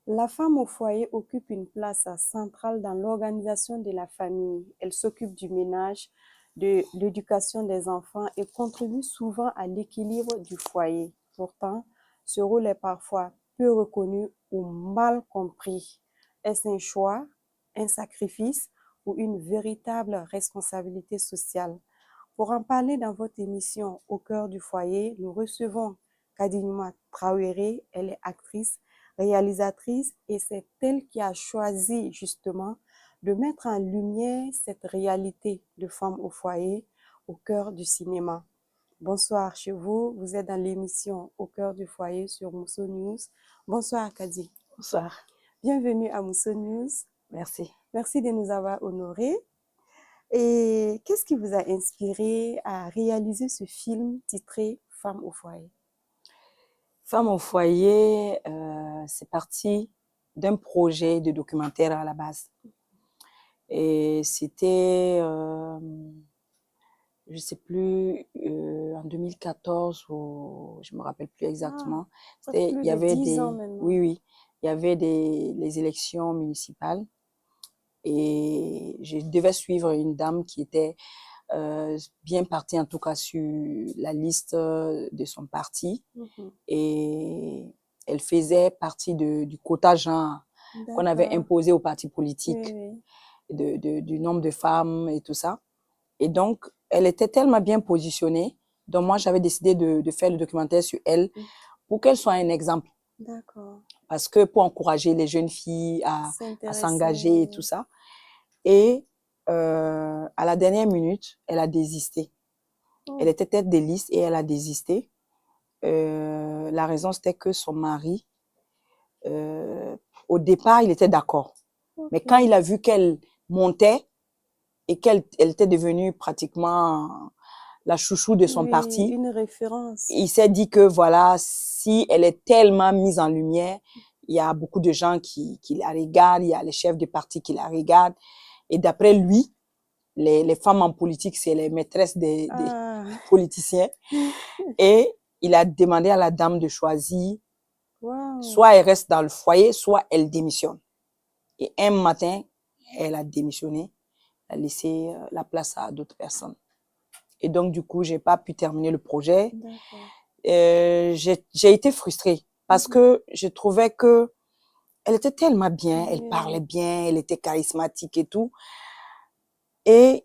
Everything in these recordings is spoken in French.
La femme au foyer occupe une place centrale dans l'organisation de la famille. Elle s'occupe du ménage, de l'éducation des enfants et contribue souvent à l'équilibre du foyer. Pourtant, ce rôle est parfois peu reconnu ou mal compris. Est-ce un choix, un sacrifice ou une véritable responsabilité sociale? Pour en parler dans votre émission Au cœur du foyer, nous recevons Kadinima Traoré. Elle est actrice, réalisatrice et c'est elle qui a choisi justement de mettre en lumière cette réalité de femme au foyer au cœur du cinéma. Bonsoir chez vous, vous êtes dans l'émission Au cœur du foyer sur Mousso News. Bonsoir Kadi. Bonsoir. Bienvenue à Mousso News. Merci. Merci de nous avoir honorés. Et qu'est-ce qui vous a inspiré à réaliser ce film titré Femme au foyer? Femme au foyer, c'est parti d'un projet de documentaire à la base. Et c'était, je ne sais plus, en 2014 ou je ne me rappelle plus exactement. Plus Il y de avait 10 ans maintenant. oui, il y avait les élections municipales et je devais suivre une dame qui était bien partie en tout cas sur la liste de son parti. Et elle faisait partie du quota genre qu'on avait imposé aux partis politiques, du nombre de femmes et tout ça. Et donc, elle était tellement bien positionnée. Donc, moi, j'avais décidé de faire le documentaire sur elle pour qu'elle soit un exemple. D'accord. Parce que pour encourager les jeunes filles à s'engager et tout ça. Et à la dernière minute, elle a désisté. Elle était tête de liste et elle a désisté. La raison, c'était que son mari, au départ, il était d'accord. Mais quand il a vu qu'elle montait et qu'elle était devenue pratiquement la chouchou de son parti, une référence. Il s'est dit que voilà, si elle est tellement mise en lumière, il y a beaucoup de gens qui la regardent, il y a les chefs de parti qui la regardent. Et d'après lui, les femmes en politique, c'est les maîtresses des politiciens. Et il a demandé à la dame de choisir, soit elle reste dans le foyer, soit elle démissionne. Et un matin, elle a démissionné, elle a laissé la place à d'autres personnes. Et donc, du coup, j'ai pas pu terminer le projet. J'ai été frustrée parce que je trouvais que elle était tellement bien, elle parlait bien, elle était charismatique et tout. Et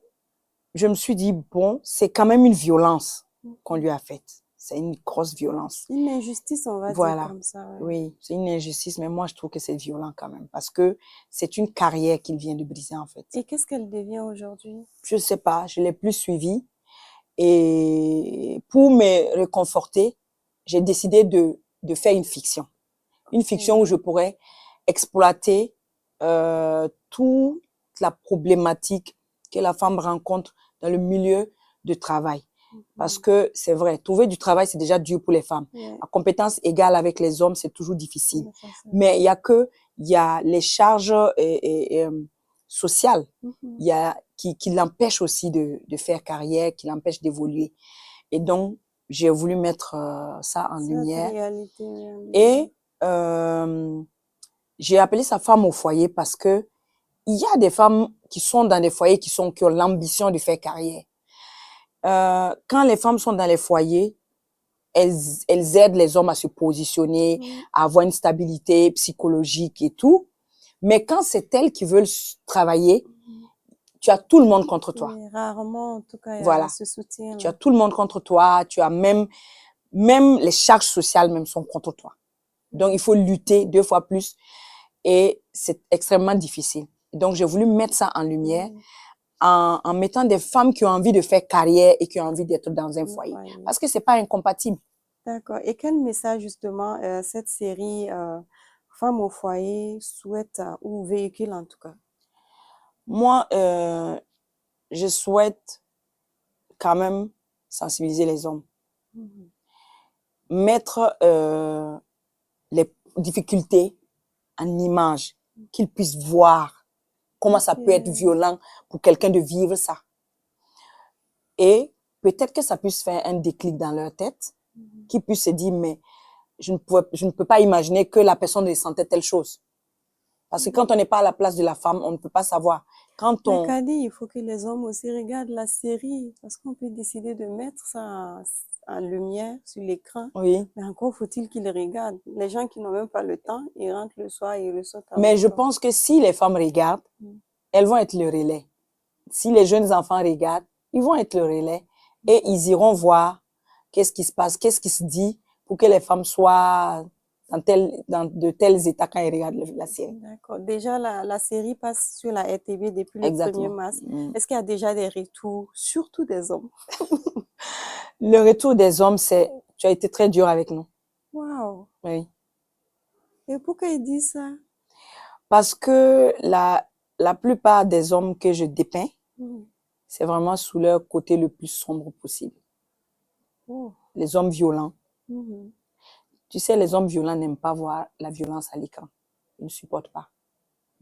je me suis dit, bon, c'est quand même une violence qu'on lui a faite. C'est une grosse violence. Une injustice, on va dire comme ça. Oui, c'est une injustice, mais moi, je trouve que c'est violent quand même parce que c'est une carrière qu'il vient de briser, en fait. Et qu'est-ce qu'elle devient aujourd'hui? Je ne sais pas, je ne l'ai plus suivie. Et pour me réconforter, j'ai décidé de faire une fiction. Une fiction où je pourrais exploiter toute la problématique que la femme rencontre dans le milieu de travail. Parce que c'est vrai, trouver du travail, c'est déjà dur pour les femmes. À compétence égale avec les hommes, c'est toujours difficile. Mais il y a les charges sociales qui l'empêchent aussi de faire carrière, qui l'empêchent d'évoluer. Et donc, j'ai voulu mettre ça en lumière. Et j'ai appelé ça femme au foyer parce que il y a des femmes qui sont dans des foyers qui ont l'ambition de faire carrière. Quand les femmes sont dans les foyers, elles aident les hommes à se positionner, à avoir une stabilité psychologique et tout. Mais quand c'est elles qui veulent travailler, tu as tout le monde contre toi. Oui, rarement, en tout cas, il y a ce soutien. Tu as tout le monde contre toi, tu as même les charges sociales même sont contre toi. Donc, il faut lutter 2 fois plus et c'est extrêmement difficile. Donc, j'ai voulu mettre ça en lumière en mettant des femmes qui ont envie de faire carrière et qui ont envie d'être dans un foyer. Parce que c'est pas incompatible. D'accord. Et quel message, justement, cette série Femmes au foyer souhaite ou véhicule en tout cas? Moi, je souhaite quand même sensibiliser les hommes. Mettre les difficultés en image, qu'ils puissent voir comment ça peut être violent pour quelqu'un de vivre ça. Et peut-être que ça puisse faire un déclic dans leur tête, qu'ils puissent se dire, mais je ne peux pas imaginer que la personne ressentait telle chose. Parce que quand on n'est pas à la place de la femme, on ne peut pas savoir. Quand Mais on... Kadi, il faut que les hommes aussi regardent la série parce qu'on peut décider de mettre ça en lumière sur l'écran. Oui. Mais encore faut-il qu'ils regardent. Les gens qui n'ont même pas le temps, ils rentrent le soir et ils ressortent Mais avec je toi. pense que si les femmes regardent, elles vont être le relais. Si les jeunes enfants regardent, ils vont être le relais et ils iront voir qu'est-ce qui se passe, qu'est-ce qui se dit pour que les femmes soient dans de tels états quand ils regardent la série. D'accord. Déjà, la série passe sur la RTV depuis le 1er Exactement. mars. Est-ce qu'il y a déjà des retours, surtout des hommes? Le retour des hommes, c'est tu as été très dur avec nous. Waouh! Oui. Et pourquoi ils disent ça? Parce que la plupart des hommes que je dépeins, c'est vraiment sous leur côté le plus sombre possible. Oh. Les hommes violents. Tu sais, les hommes violents n'aiment pas voir la violence à l'écran. Ils ne supportent pas.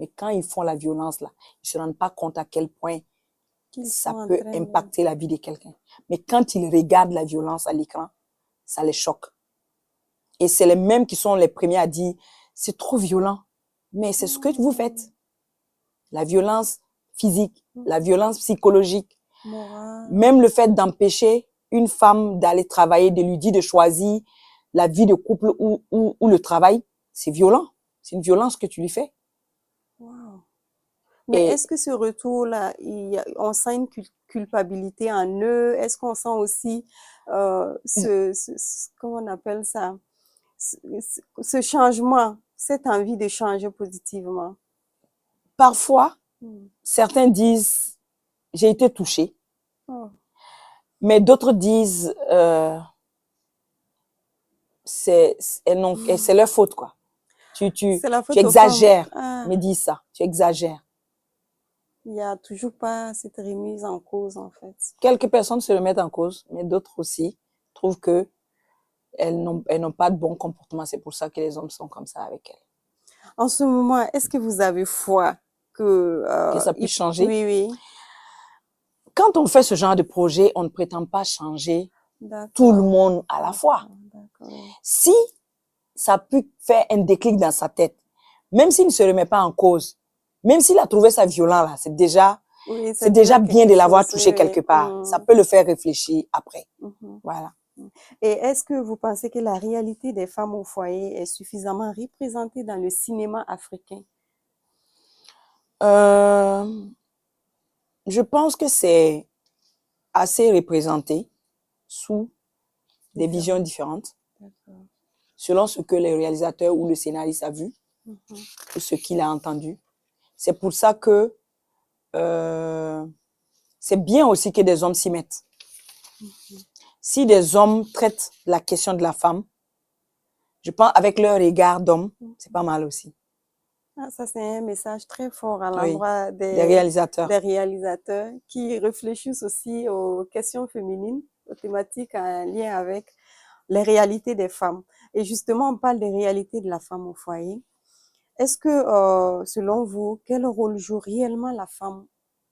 Mais quand ils font la violence, là, ils ne se rendent pas compte à quel point ça peut impacter la vie de quelqu'un. Mais quand ils regardent la violence à l'écran, ça les choque. Et c'est les mêmes qui sont les premiers à dire, c'est trop violent. Mais c'est ce que vous faites. La violence physique, la violence psychologique. Même le fait d'empêcher une femme d'aller travailler, de lui dire de choisir la vie de couple ou le travail, c'est violent. C'est une violence que tu lui fais. Wow. Mais est-ce que ce retour-là, on sent une culpabilité en eux? Est-ce qu'on sent aussi comment on appelle ça? Ce changement, cette envie de changer positivement? Parfois, certains disent, j'ai été touchée. Oh. Mais d'autres disent, c'est leur faute, quoi. Tu exagères, me dis ça, tu exagères. Il n'y a toujours pas cette remise en cause, en fait. Quelques personnes se remettent en cause, mais d'autres aussi trouvent que elles n'ont pas de bon comportement. C'est pour ça que les hommes sont comme ça avec elles. En ce moment, est-ce que vous avez foi que ça puisse changer? Oui, oui. Quand on fait ce genre de projet, on ne prétend pas changer tout le monde à la fois. Si ça peut faire un déclic dans sa tête, même s'il ne se remet pas en cause, même s'il a trouvé ça violent là, c'est déjà bien de l'avoir touché quelque part. Ça peut le faire réfléchir après. Voilà. Et est-ce que vous pensez que la réalité des femmes au foyer est suffisamment représentée dans le cinéma africain? Je pense que c'est assez représenté sous des visions différentes, selon ce que le réalisateur ou le scénariste a vu, ou ce qu'il a entendu. C'est pour ça que c'est bien aussi que des hommes s'y mettent. Si des hommes traitent la question de la femme, je pense avec leur regard d'homme, c'est pas mal aussi. Ah, ça, c'est un message très fort à l'endroit des réalisateurs qui réfléchissent aussi aux questions féminines, aux thématiques en lien avec les réalités des femmes. Et justement, on parle des réalités de la femme au foyer. Est-ce que, selon vous, quel rôle joue réellement la femme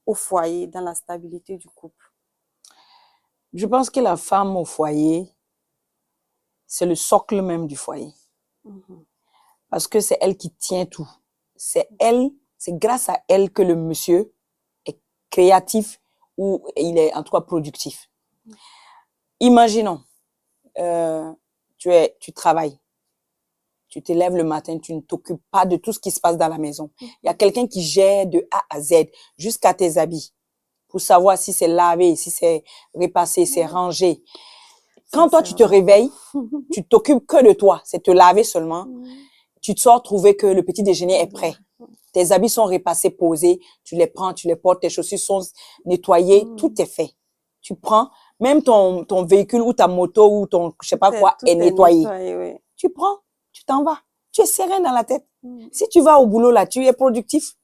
au foyer dans la stabilité du couple? Je pense que la femme au foyer, c'est le socle même du foyer. Parce que c'est elle qui tient tout. C'est grâce à elle que le monsieur est créatif ou il est en tout cas productif. Imaginons, tu travailles, tu te lèves le matin, tu ne t'occupes pas de tout ce qui se passe dans la maison. Il y a quelqu'un qui gère de A à Z jusqu'à tes habits pour savoir si c'est lavé, si c'est repassé, c'est rangé. Quand toi, tu te réveilles, tu t'occupes que de toi, c'est te laver seulement. Tu te sors trouver que le petit déjeuner est prêt. Tes habits sont repassés, posés, tu les prends, tu les portes, tes chaussures sont nettoyées, tout est fait. Tu prends, même ton véhicule ou ta moto ou ton je sais pas quoi est nettoyé. Oui. Tu prends, tu t'en vas. Tu es serein dans la tête. Si tu vas au boulot là, tu es productif.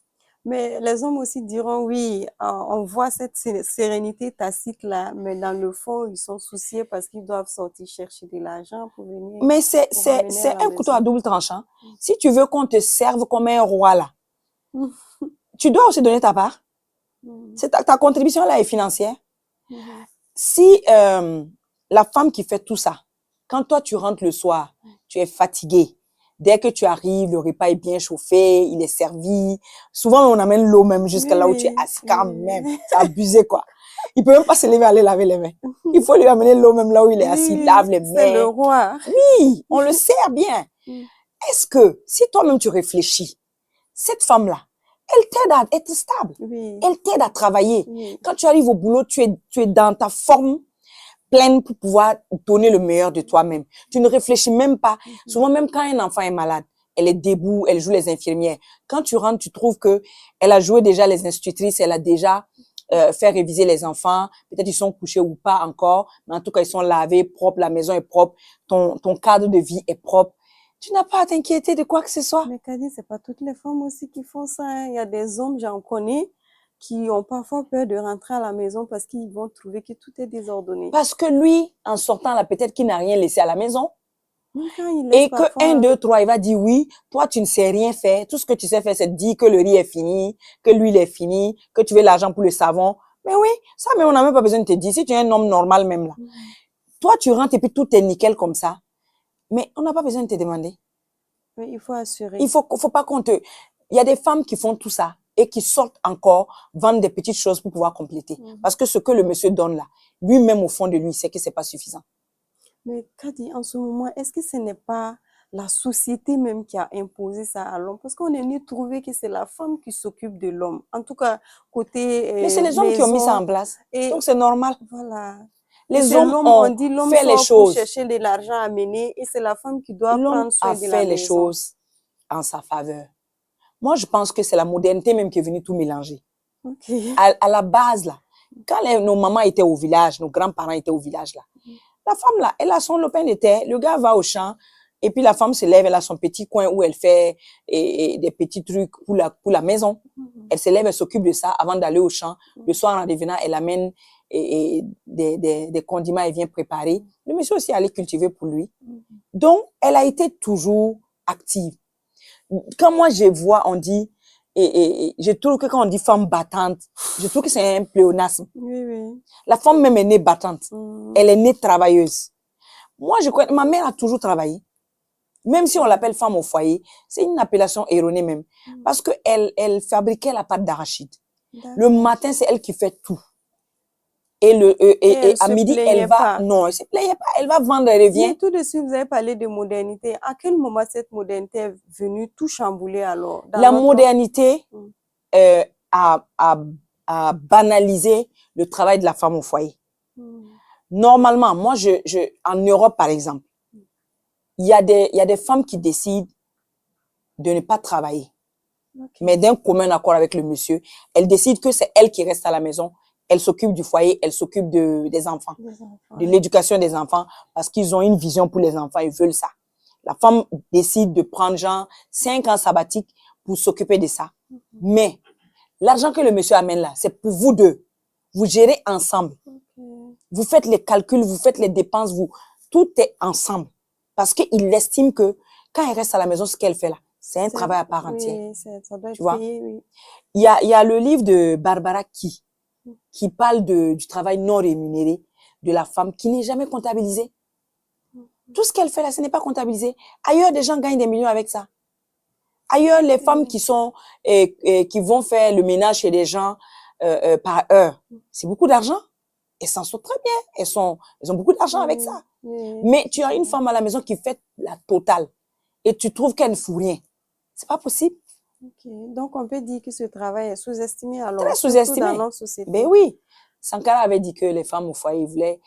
Mais les hommes aussi diront, oui, on voit cette sérénité tacite là, mais dans le fond, ils sont souciés parce qu'ils doivent sortir chercher de l'argent pour venir. Mais c'est un couteau à double tranchant. Si tu veux qu'on te serve comme un roi là, tu dois aussi donner ta part. Ta contribution là est financière. Si la femme qui fait tout ça, quand toi tu rentres le soir, tu es fatigué, Dès que tu arrives, le repas est bien chauffé, il est servi. Souvent, on amène l'eau même jusqu'à là où tu es assis quand même. C'est abusé, quoi. Il peut même pas se lever aller laver les mains. Il faut lui amener l'eau même là où il est assis. Il lave les c'est le mains. roi. Oui, on le sert bien. Est-ce que, si toi-même tu réfléchis, cette femme-là, elle t'aide à être stable. Oui. Elle t'aide à travailler. Oui. Quand tu arrives au boulot, tu es dans ta forme pleine pour pouvoir donner le meilleur de toi-même. Tu ne réfléchis même pas. Souvent, même quand un enfant est malade, elle est debout, elle joue les infirmières. Quand tu rentres, tu trouves que elle a joué déjà les institutrices, elle a déjà fait réviser les enfants. Peut-être ils sont couchés ou pas encore, mais en tout cas, ils sont lavés, propres, la maison est propre, ton cadre de vie est propre. Tu n'as pas à t'inquiéter de quoi que ce soit. Mais Kadi, c'est pas toutes les femmes aussi qui font ça, hein. Il y a des hommes, j'en connais, qui ont parfois peur de rentrer à la maison parce qu'ils vont trouver que tout est désordonné. Parce que lui, en sortant là, peut-être qu'il n'a rien laissé à la maison. Même quand il laisse Et que parfois... 1, 2, 3, il va dire oui, toi tu ne sais rien faire. Tout ce que tu sais faire, c'est de dire que le riz est fini, que l'huile est finie, que tu veux l'argent pour le savon. Mais oui, ça, mais on n'a même pas besoin de te dire. Si tu es un homme normal même là, toi tu rentres et puis tout est nickel comme ça. Mais on n'a pas besoin de te demander. Mais il faut assurer. Il faut pas qu'on te... Il y a des femmes qui font tout ça et qui sortent encore vendre des petites choses pour pouvoir compléter. Parce que ce que le monsieur donne là, lui-même au fond de lui, il sait que c'est pas suffisant. Mais Kadi, en ce moment, est-ce que ce n'est pas la société même qui a imposé ça à l'homme? Parce qu'on est venu trouver que c'est la femme qui s'occupe de l'homme. En tout cas, côté Mais c'est les hommes qui ont mis ça en place. Et Donc c'est normal. voilà. Les hommes ont dit l'homme fait les sort pour choses. chercher de l'argent à mener et c'est la femme qui doit L'homme prendre soin a de la fait les maison. choses en sa faveur. Moi, je pense que c'est la modernité même qui est venue tout mélanger. Okay. À la base, là, quand nos mamans étaient au village, nos grands-parents étaient au village, là, la femme, là, elle a son lopin de terre, le gars va au champ, et puis la femme se lève, elle a son petit coin où elle fait des petits trucs pour la maison. Elle se lève, elle s'occupe de ça avant d'aller au champ. Le soir, en revenant, elle amène des condiments, elle vient préparer. Le monsieur aussi allait cultiver pour lui. Donc, elle a été toujours active. Quand moi, je vois, on dit, et je trouve que quand on dit femme battante, je trouve que c'est un pléonasme. Oui, oui. La femme même est née battante. Elle est née travailleuse. Moi, je connais, ma mère a toujours travaillé. Même si on l'appelle femme au foyer, c'est une appellation erronée même. Parce que elle fabriquait la pâte d'arachide. Le matin, c'est elle qui fait tout. Et à midi, elle va... Pas. Non, elle se plaignait pas. Elle va vendre, elle revient. Mais tout de suite, vous avez parlé de modernité. À quel moment cette modernité est venue tout chambouler alors? La modernité a banalisé le travail de la femme au foyer. Normalement, moi, en Europe, par exemple, il y a des femmes qui décident de ne pas travailler. Mais d'un commun accord avec le monsieur, elle décide que c'est elle qui reste à la maison. Elle s'occupe du foyer, elle s'occupe des enfants, de l'éducation des enfants, parce qu'ils ont une vision pour les enfants, ils veulent ça. La femme décide de prendre genre 5 ans sabbatiques pour s'occuper de ça. Mais l'argent que le monsieur amène là, c'est pour vous deux. Vous gérez ensemble. Vous faites les calculs, vous faites les dépenses, tout est ensemble. Parce qu'il estime que quand elle reste à la maison, ce qu'elle fait là, c'est un travail à part entière. Oui, ça doit tu vois? Payé, oui. Il y a le livre de Barbara qui parle du travail non rémunéré de la femme qui n'est jamais comptabilisé. Tout ce qu'elle fait là, ce n'est pas comptabilisé. Ailleurs, des gens gagnent des millions avec ça. Ailleurs, les femmes qui vont faire le ménage chez des gens par heure, c'est beaucoup d'argent. Elles s'en sortent très bien. Elles ont beaucoup d'argent avec ça. Mais tu as une femme à la maison qui fait la totale et tu trouves qu'elle ne fout rien. C'est pas possible. Donc, on peut dire que ce travail est sous-estimé alors. Très sous-estimé. Dans notre société. Ben oui. Sankara avait dit que les femmes au foyer voulaient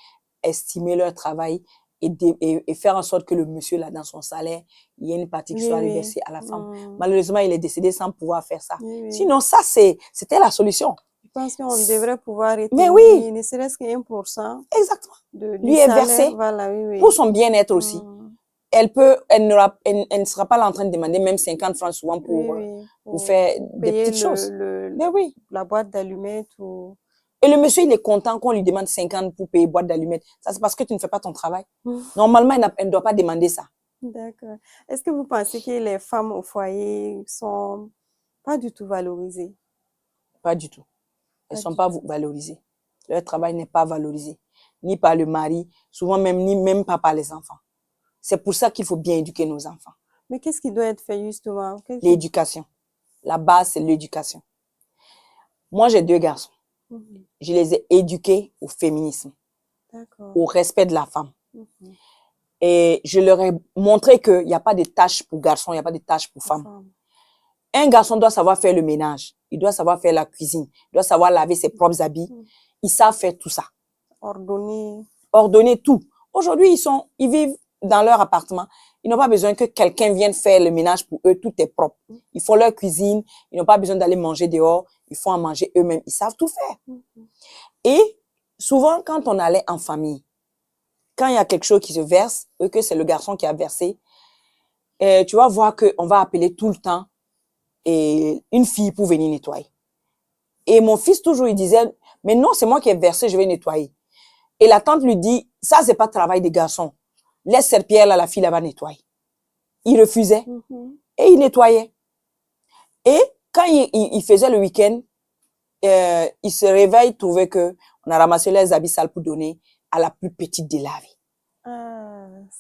estimer leur travail et faire en sorte que le monsieur, là, dans son salaire, il y ait une partie qui soit reversée à la femme. Malheureusement, il est décédé sans pouvoir faire ça. Sinon, ça, c'était la solution. Je pense qu'on devrait pouvoir retenir, ne serait-ce que 1%. Exactement. Lui est versé pour son bien-être aussi. Elle ne sera pas là en train de demander même 50 francs souvent pour faire des petites choses. La boîte d'allumettes ou... Et le monsieur, il est content qu'on lui demande 50 pour payer boîte d'allumettes. Ça, c'est parce que tu ne fais pas ton travail. Normalement, elle ne doit pas demander ça. D'accord. Est-ce que vous pensez que les femmes au foyer sont pas du tout valorisées? Pas du tout. Elles ne sont pas valorisées. Leur travail n'est pas valorisé. Ni par le mari, souvent même, ni même pas par les enfants. C'est pour ça qu'il faut bien éduquer nos enfants. Mais qu'est-ce qui doit être fait justement? L'éducation. La base, c'est l'éducation. Moi, j'ai 2 garçons. Je les ai éduqués au féminisme, au respect de la femme. Et je leur ai montré qu'il n'y a pas de tâches pour garçons, il n'y a pas de tâches pour femmes. Un garçon doit savoir faire le ménage, il doit savoir faire la cuisine, il doit savoir laver ses propres habits. Ils savent faire tout ça. Ordonner tout. Aujourd'hui, ils vivent dans leur appartement. Ils n'ont pas besoin que quelqu'un vienne faire le ménage pour eux. Tout est propre. Ils font leur cuisine. Ils n'ont pas besoin d'aller manger dehors. Ils font à manger eux-mêmes. Ils savent tout faire. Et souvent, quand on allait en famille, quand il y a quelque chose qui se verse, et que c'est le garçon qui a versé, tu vas voir qu'on va appeler tout le temps une fille pour venir nettoyer. Et mon fils, toujours, il disait, mais non, c'est moi qui ai versé, je vais nettoyer. Et la tante lui dit, ça, c'est pas travail des garçons. Laisse cette pierre là, la fille là-bas nettoyer. Il refusait et il nettoyait. Et quand il faisait le week-end, il se réveille, il trouvait que on a ramassé les habits sales pour donner à la plus petite de laver.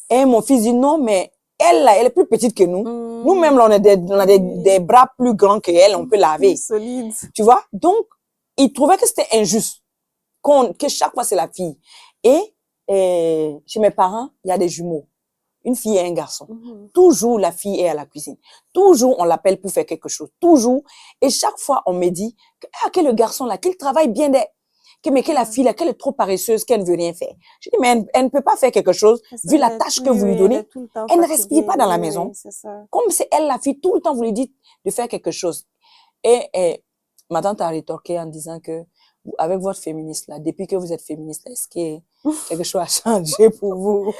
Et mon fils dit, non, mais elle là, elle est plus petite que nous. Nous-mêmes, on a des bras plus grands qu'elle, on peut laver. Solide. Tu vois? Donc, il trouvait que c'était injuste. Que chaque fois, c'est la fille. Et chez mes parents, il y a des jumeaux. Une fille et un garçon. Toujours, la fille est à la cuisine. Toujours, on l'appelle pour faire quelque chose. Toujours. Et chaque fois, on me dit que le garçon là, qu'il travaille bien, mais que la fille là, qu'elle est trop paresseuse, qu'elle ne veut rien faire. Je dis, mais elle ne peut pas faire quelque chose, vu la tâche que vous lui donnez. Elle ne respire pas dans la maison. Comme c'est elle, la fille, tout le temps, vous lui dites de faire quelque chose. Et ma tante a rétorqué en disant que, avec votre féministe là, depuis que vous êtes féministe, est-ce que quelque chose a changé pour vous?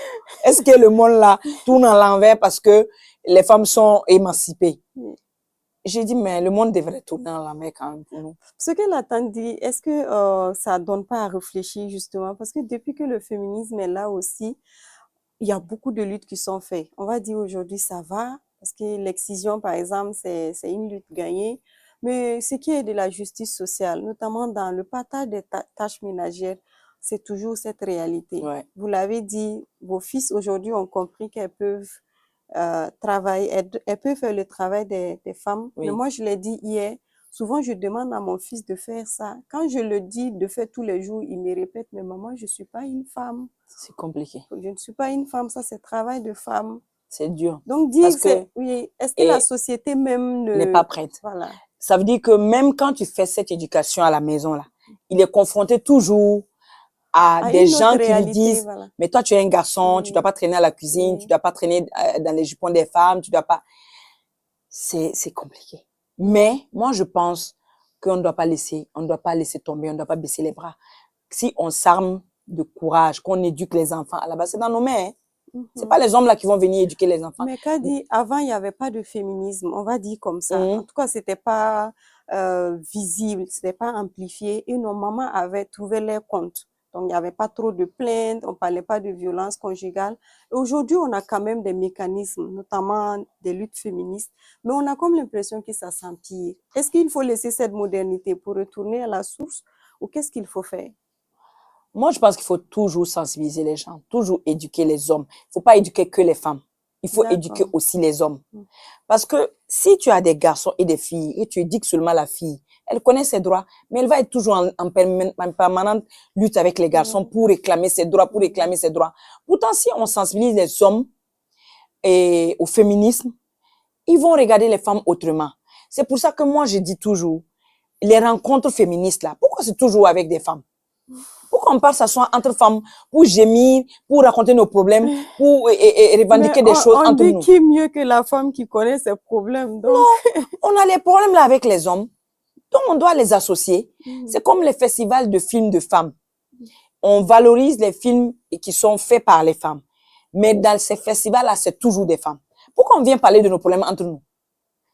Est-ce que le monde là tourne à l'envers parce que les femmes sont émancipées? J'ai dit, mais le monde devrait tourner à l'envers quand même pour nous. Ce que la tante dit, est-ce que ça donne pas à réfléchir justement? Parce que depuis que le féminisme est là aussi, il y a beaucoup de luttes qui sont faites. On va dire aujourd'hui, ça va, parce que l'excision, par exemple, c'est une lutte gagnée. Mais ce qui est de la justice sociale, notamment dans le partage des tâches ménagères, c'est toujours cette réalité. Ouais. Vous l'avez dit, vos fils aujourd'hui ont compris qu'elles peuvent travailler, elles peuvent faire le travail des femmes. Oui. Mais moi, je l'ai dit hier, souvent je demande à mon fils de faire ça. Quand je le dis de faire tous les jours, il me répète, mais maman, je ne suis pas une femme. C'est compliqué. Je ne suis pas une femme, ça c'est travail de femme. C'est dur. Donc dire que oui, est-ce que la société même n'est pas prête? Voilà. Ça veut dire que même quand tu fais cette éducation à la maison là, il est confronté toujours à des gens qui lui disent, voilà. Mais toi tu es un garçon, tu dois pas traîner à la cuisine, tu dois pas traîner dans les jupons des femmes, tu dois pas. C'est compliqué. Mais moi je pense qu'on ne doit pas laisser tomber, on ne doit pas baisser les bras. Si on s'arme de courage, qu'on éduque les enfants, à la base c'est dans nos mains. C'est pas les hommes là qui vont venir éduquer les enfants. Mais Kadi, avant il n'y avait pas de féminisme, on va dire comme ça. En tout cas, c'était pas visible, c'était pas amplifié. Et nos mamans avaient trouvé leur compte. Donc, il n'y avait pas trop de plaintes, on ne parlait pas de violence conjugale. Aujourd'hui, on a quand même des mécanismes, notamment des luttes féministes, mais on a comme l'impression que ça s'empire. Est-ce qu'il faut laisser cette modernité pour retourner à la source ou qu'est-ce qu'il faut faire? Moi, je pense qu'il faut toujours sensibiliser les gens, toujours éduquer les hommes. Il ne faut pas éduquer que les femmes. Il faut éduquer aussi les hommes. Parce que si tu as des garçons et des filles et tu éduques seulement la fille, elle connaît ses droits, mais elle va être toujours en permanente lutte avec les garçons pour réclamer ses droits, pour réclamer ses droits. Pourtant, si on sensibilise les hommes au féminisme, ils vont regarder les femmes autrement. C'est pour ça que moi, je dis toujours, les rencontres féministes là, pourquoi c'est toujours avec des femmes? Pourquoi on part s'asseoir entre femmes pour gémir, pour raconter nos problèmes, pour revendiquer des choses entre nous? On dit qui mieux que la femme qui connaît ses problèmes? Donc... Non, on a les problèmes là avec les hommes. Donc, on doit les associer. C'est comme les festivals de films de femmes. On valorise les films qui sont faits par les femmes. Mais dans ces festivals-là, c'est toujours des femmes. Pourquoi on vient parler de nos problèmes entre nous?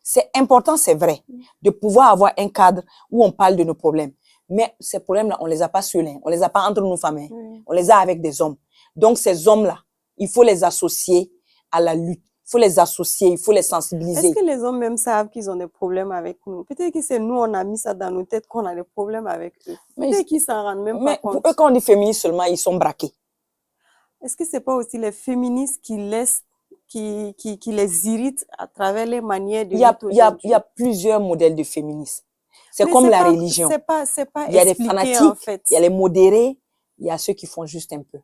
C'est important, c'est vrai, de pouvoir avoir un cadre où on parle de nos problèmes. Mais ces problèmes-là, on les a pas seuls, on les a pas entre nous femmes, on les a avec des hommes. Donc, ces hommes-là, il faut les associer à la lutte. Il faut les associer, il faut les sensibiliser. Est-ce que les hommes même savent qu'ils ont des problèmes avec nous? Peut-être que c'est nous, on a mis ça dans nos têtes qu'on a des problèmes avec eux. Peut-être qu'ils s'en rendent même pas compte. Mais pour eux, quand on dit féministes seulement, ils sont braqués. Est-ce que c'est pas aussi les féministes qui laissent qui les irrite à travers les manières de Il y a, lutte il y a, il y aujourd'hui. a plusieurs modèles de féminisme. C'est Mais comme la religion. c'est pas Il y a des expliqué en fanatiques, fait. il y a les modérés, il y a ceux qui font juste un peu.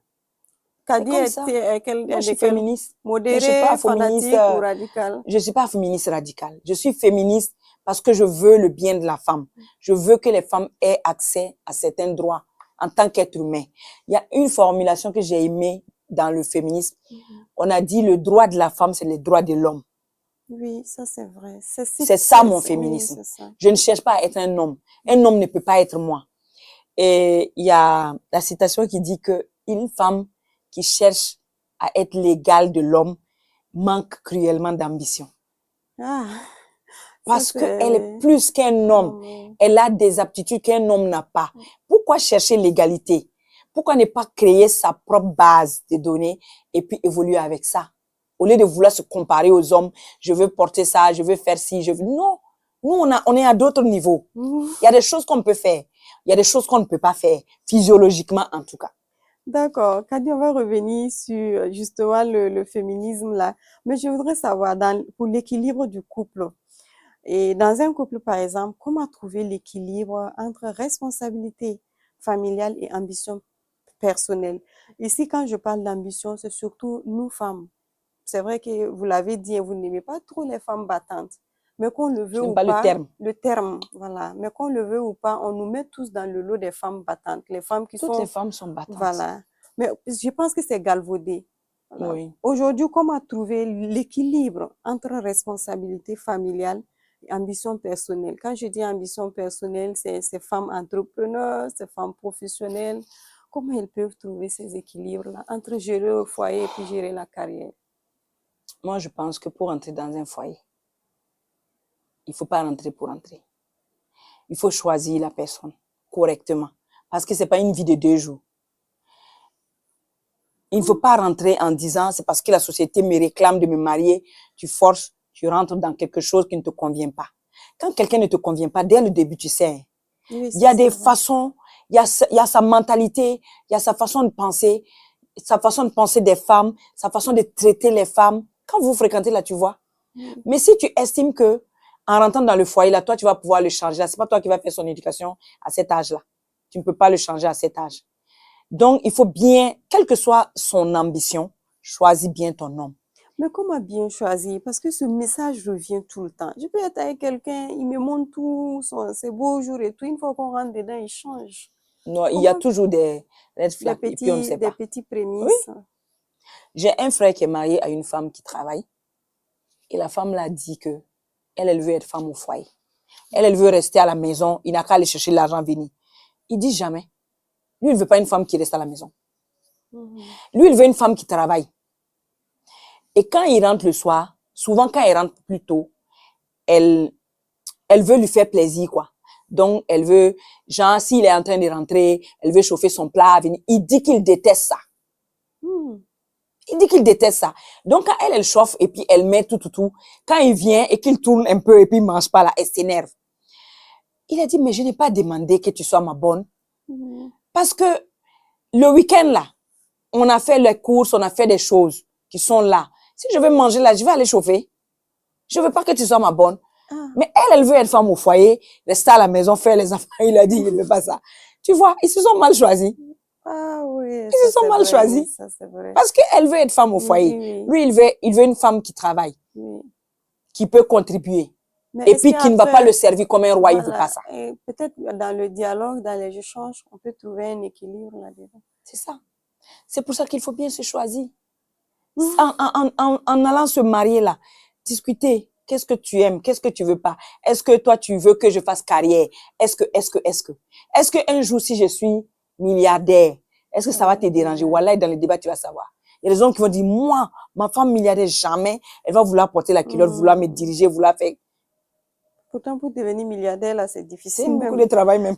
C'est Kadi comme ça. Moi, je de suis quel féministe, mais je suis pas modéré, féministe. fanatique ou radical? Je suis pas féministe radicale. Je suis féministe parce que je veux le bien de la femme. Je veux que les femmes aient accès à certains droits en tant qu'être humain. Il y a une formulation que j'ai aimée dans le féminisme. On a dit le droit de la femme, c'est le droit de l'homme. Oui, ça c'est vrai. C'est ça mon Oui, féminisme. c'est ça. Je ne cherche pas à être un homme. Un homme ne peut pas être moi. Et il y a la citation qui dit que une femme qui cherche à être l'égale de l'homme manque cruellement d'ambition. Ah, ça Parce c'est, qu'elle est plus qu'un homme. oui. Elle a des aptitudes qu'un homme n'a pas. Pourquoi chercher l'égalité? Pourquoi ne pas créer sa propre base de données et puis évoluer avec ça? Au lieu de vouloir se comparer aux hommes, je veux porter ça, je veux faire ci, je veux... Non. Nous, on est à d'autres niveaux. Mhm. Il y a des choses qu'on peut faire. Il y a des choses qu'on ne peut pas faire, physiologiquement en tout cas. D'accord. Kadi, on va revenir sur justement le féminisme là. Mais je voudrais savoir, pour l'équilibre du couple, et dans un couple, par exemple, comment trouver l'équilibre entre responsabilité familiale et ambition personnelle? Ici, quand je parle d'ambition, c'est surtout nous femmes. C'est vrai que vous l'avez dit, vous n'aimez pas trop les femmes battantes. Mais qu'on le Je veut n'aime ou pas le pas, terme. le terme, voilà. Mais qu'on le veut ou pas, on nous met tous dans le lot des femmes battantes. Les femmes qui Toutes les sont, femmes sont battantes. voilà. Mais je pense que c'est galvaudé. Voilà. Oui. Aujourd'hui, comment trouver l'équilibre entre responsabilité familiale et ambition personnelle? Quand je dis ambition personnelle, c'est ces femmes entrepreneurs, ces femmes professionnelles. Comment elles peuvent trouver ces équilibres-là entre gérer le foyer et puis gérer la carrière? Moi, je pense que pour entrer dans un foyer, il ne faut pas rentrer pour entrer. Il faut choisir la personne correctement. Parce que ce n'est pas une vie de 2 jours. Il ne faut pas rentrer en disant, c'est parce que la société me réclame de me marier, tu forces, tu rentres dans quelque chose qui ne te convient pas. Quand quelqu'un ne te convient pas, dès le début, tu sais, Oui, il y a c'est des vrai. façons, il y a sa mentalité, il y a sa façon de penser des femmes, sa façon de traiter les femmes. Quand vous fréquentez là, tu vois. Oui. Mais si tu estimes que, en rentrant dans le foyer là, toi, tu vas pouvoir le changer là, c'est pas toi qui vas faire son éducation à cet âge-là. Tu ne peux pas le changer à cet âge. Donc, il faut bien, quelle que soit son ambition, choisis bien ton homme. Mais comment bien choisir? Parce que ce message revient tout le temps. Je peux être avec quelqu'un, il me montre tout, ses beaux jours et tout. Une fois qu'on rentre dedans, il change. Non, il y a Comment toujours des red flags et puis on ne sait des pas. petits Oui. prémices? J'ai un frère qui est marié à une femme qui travaille et la femme l'a dit que elle veut être femme au foyer. Elle veut rester à la maison, il n'a qu'à aller chercher l'argent venir. Il dit jamais. Lui, il ne veut pas une femme qui reste à la maison. Lui, il veut une femme qui travaille. Et quand il rentre le soir, souvent quand il rentre plus tôt, elle veut lui faire plaisir, quoi. Donc, elle veut, genre, s'il est en train de rentrer, elle veut chauffer son plat, venir. Il dit qu'il déteste ça. Hmm. Il dit qu'il déteste ça. Donc, quand elle chauffe et puis elle met tout, quand il vient et qu'il tourne un peu et puis il mange pas là, elle s'énerve. Il a dit, mais je n'ai pas demandé que tu sois ma bonne. Parce que le week-end là, on a fait les courses, on a fait des choses qui sont là. Si je veux manger là, je vais aller chauffer. Je veux pas que tu sois ma bonne. Ah. Mais elle veut être femme au foyer, rester à la maison, faire les enfants. Il a dit, il ne veut pas ça. Tu vois, ils se sont mal choisis. Ah oui, Ils ça se sont c'est mal vrai, choisis. ça c'est vrai. Parce qu'elle veut être femme au foyer. Oui. Lui, il veut une femme qui travaille, Oui. qui peut contribuer. Mais Et est-ce puis qui ne va pas qu'après, le servir comme un roi, il ne veut voilà, pas ça. et peut-être dans le dialogue, dans les échanges, on peut trouver un équilibre là-dedans. C'est ça. C'est pour ça qu'il faut bien se choisir. En allant se marier là, discuter. Qu'est-ce que tu aimes? Qu'est-ce que tu veux pas? Est-ce que toi, tu veux que je fasse carrière? Est-ce que un jour, si je suis milliardaire, est-ce que ça va te déranger? Voilà, dans le débat, tu vas savoir. Il y a des gens qui vont dire, moi, ma femme milliardaire, jamais, elle va vouloir porter la culotte, vouloir me diriger, vouloir faire. Pourtant, pour devenir milliardaire, là, c'est C'est difficile beaucoup même. de travail même.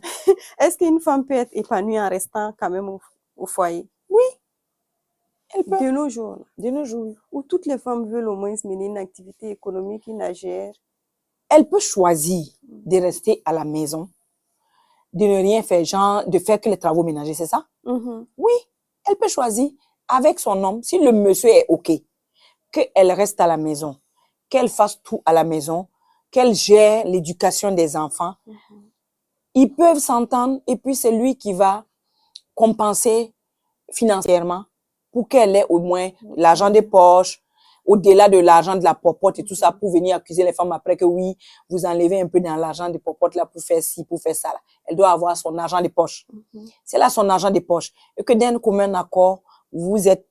Est-ce qu'une femme peut être épanouie en restant quand même au foyer? Oui, elle peut. De nos jours, là, De nos jours. où toutes les femmes veulent au moins mener une activité économique, une AGR. Elle peut choisir de rester à la maison, de ne rien faire, genre, de faire que les travaux ménagers, c'est ça? Oui, elle peut choisir avec son homme, si le monsieur est OK. qu'elle reste à la maison, qu'elle fasse tout à la maison, qu'elle gère l'éducation des enfants. Ils peuvent s'entendre et puis c'est lui qui va compenser financièrement pour qu'elle ait au moins l'argent des poches, au-delà de l'argent de la popote et tout ça, pour venir accuser les femmes après que oui, vous enlevez un peu dans l'argent des popotes là pour faire ci, pour faire ça. Là. Elle doit avoir son argent des poches. C'est là son argent des poches. Et que d'un commun accord, vous êtes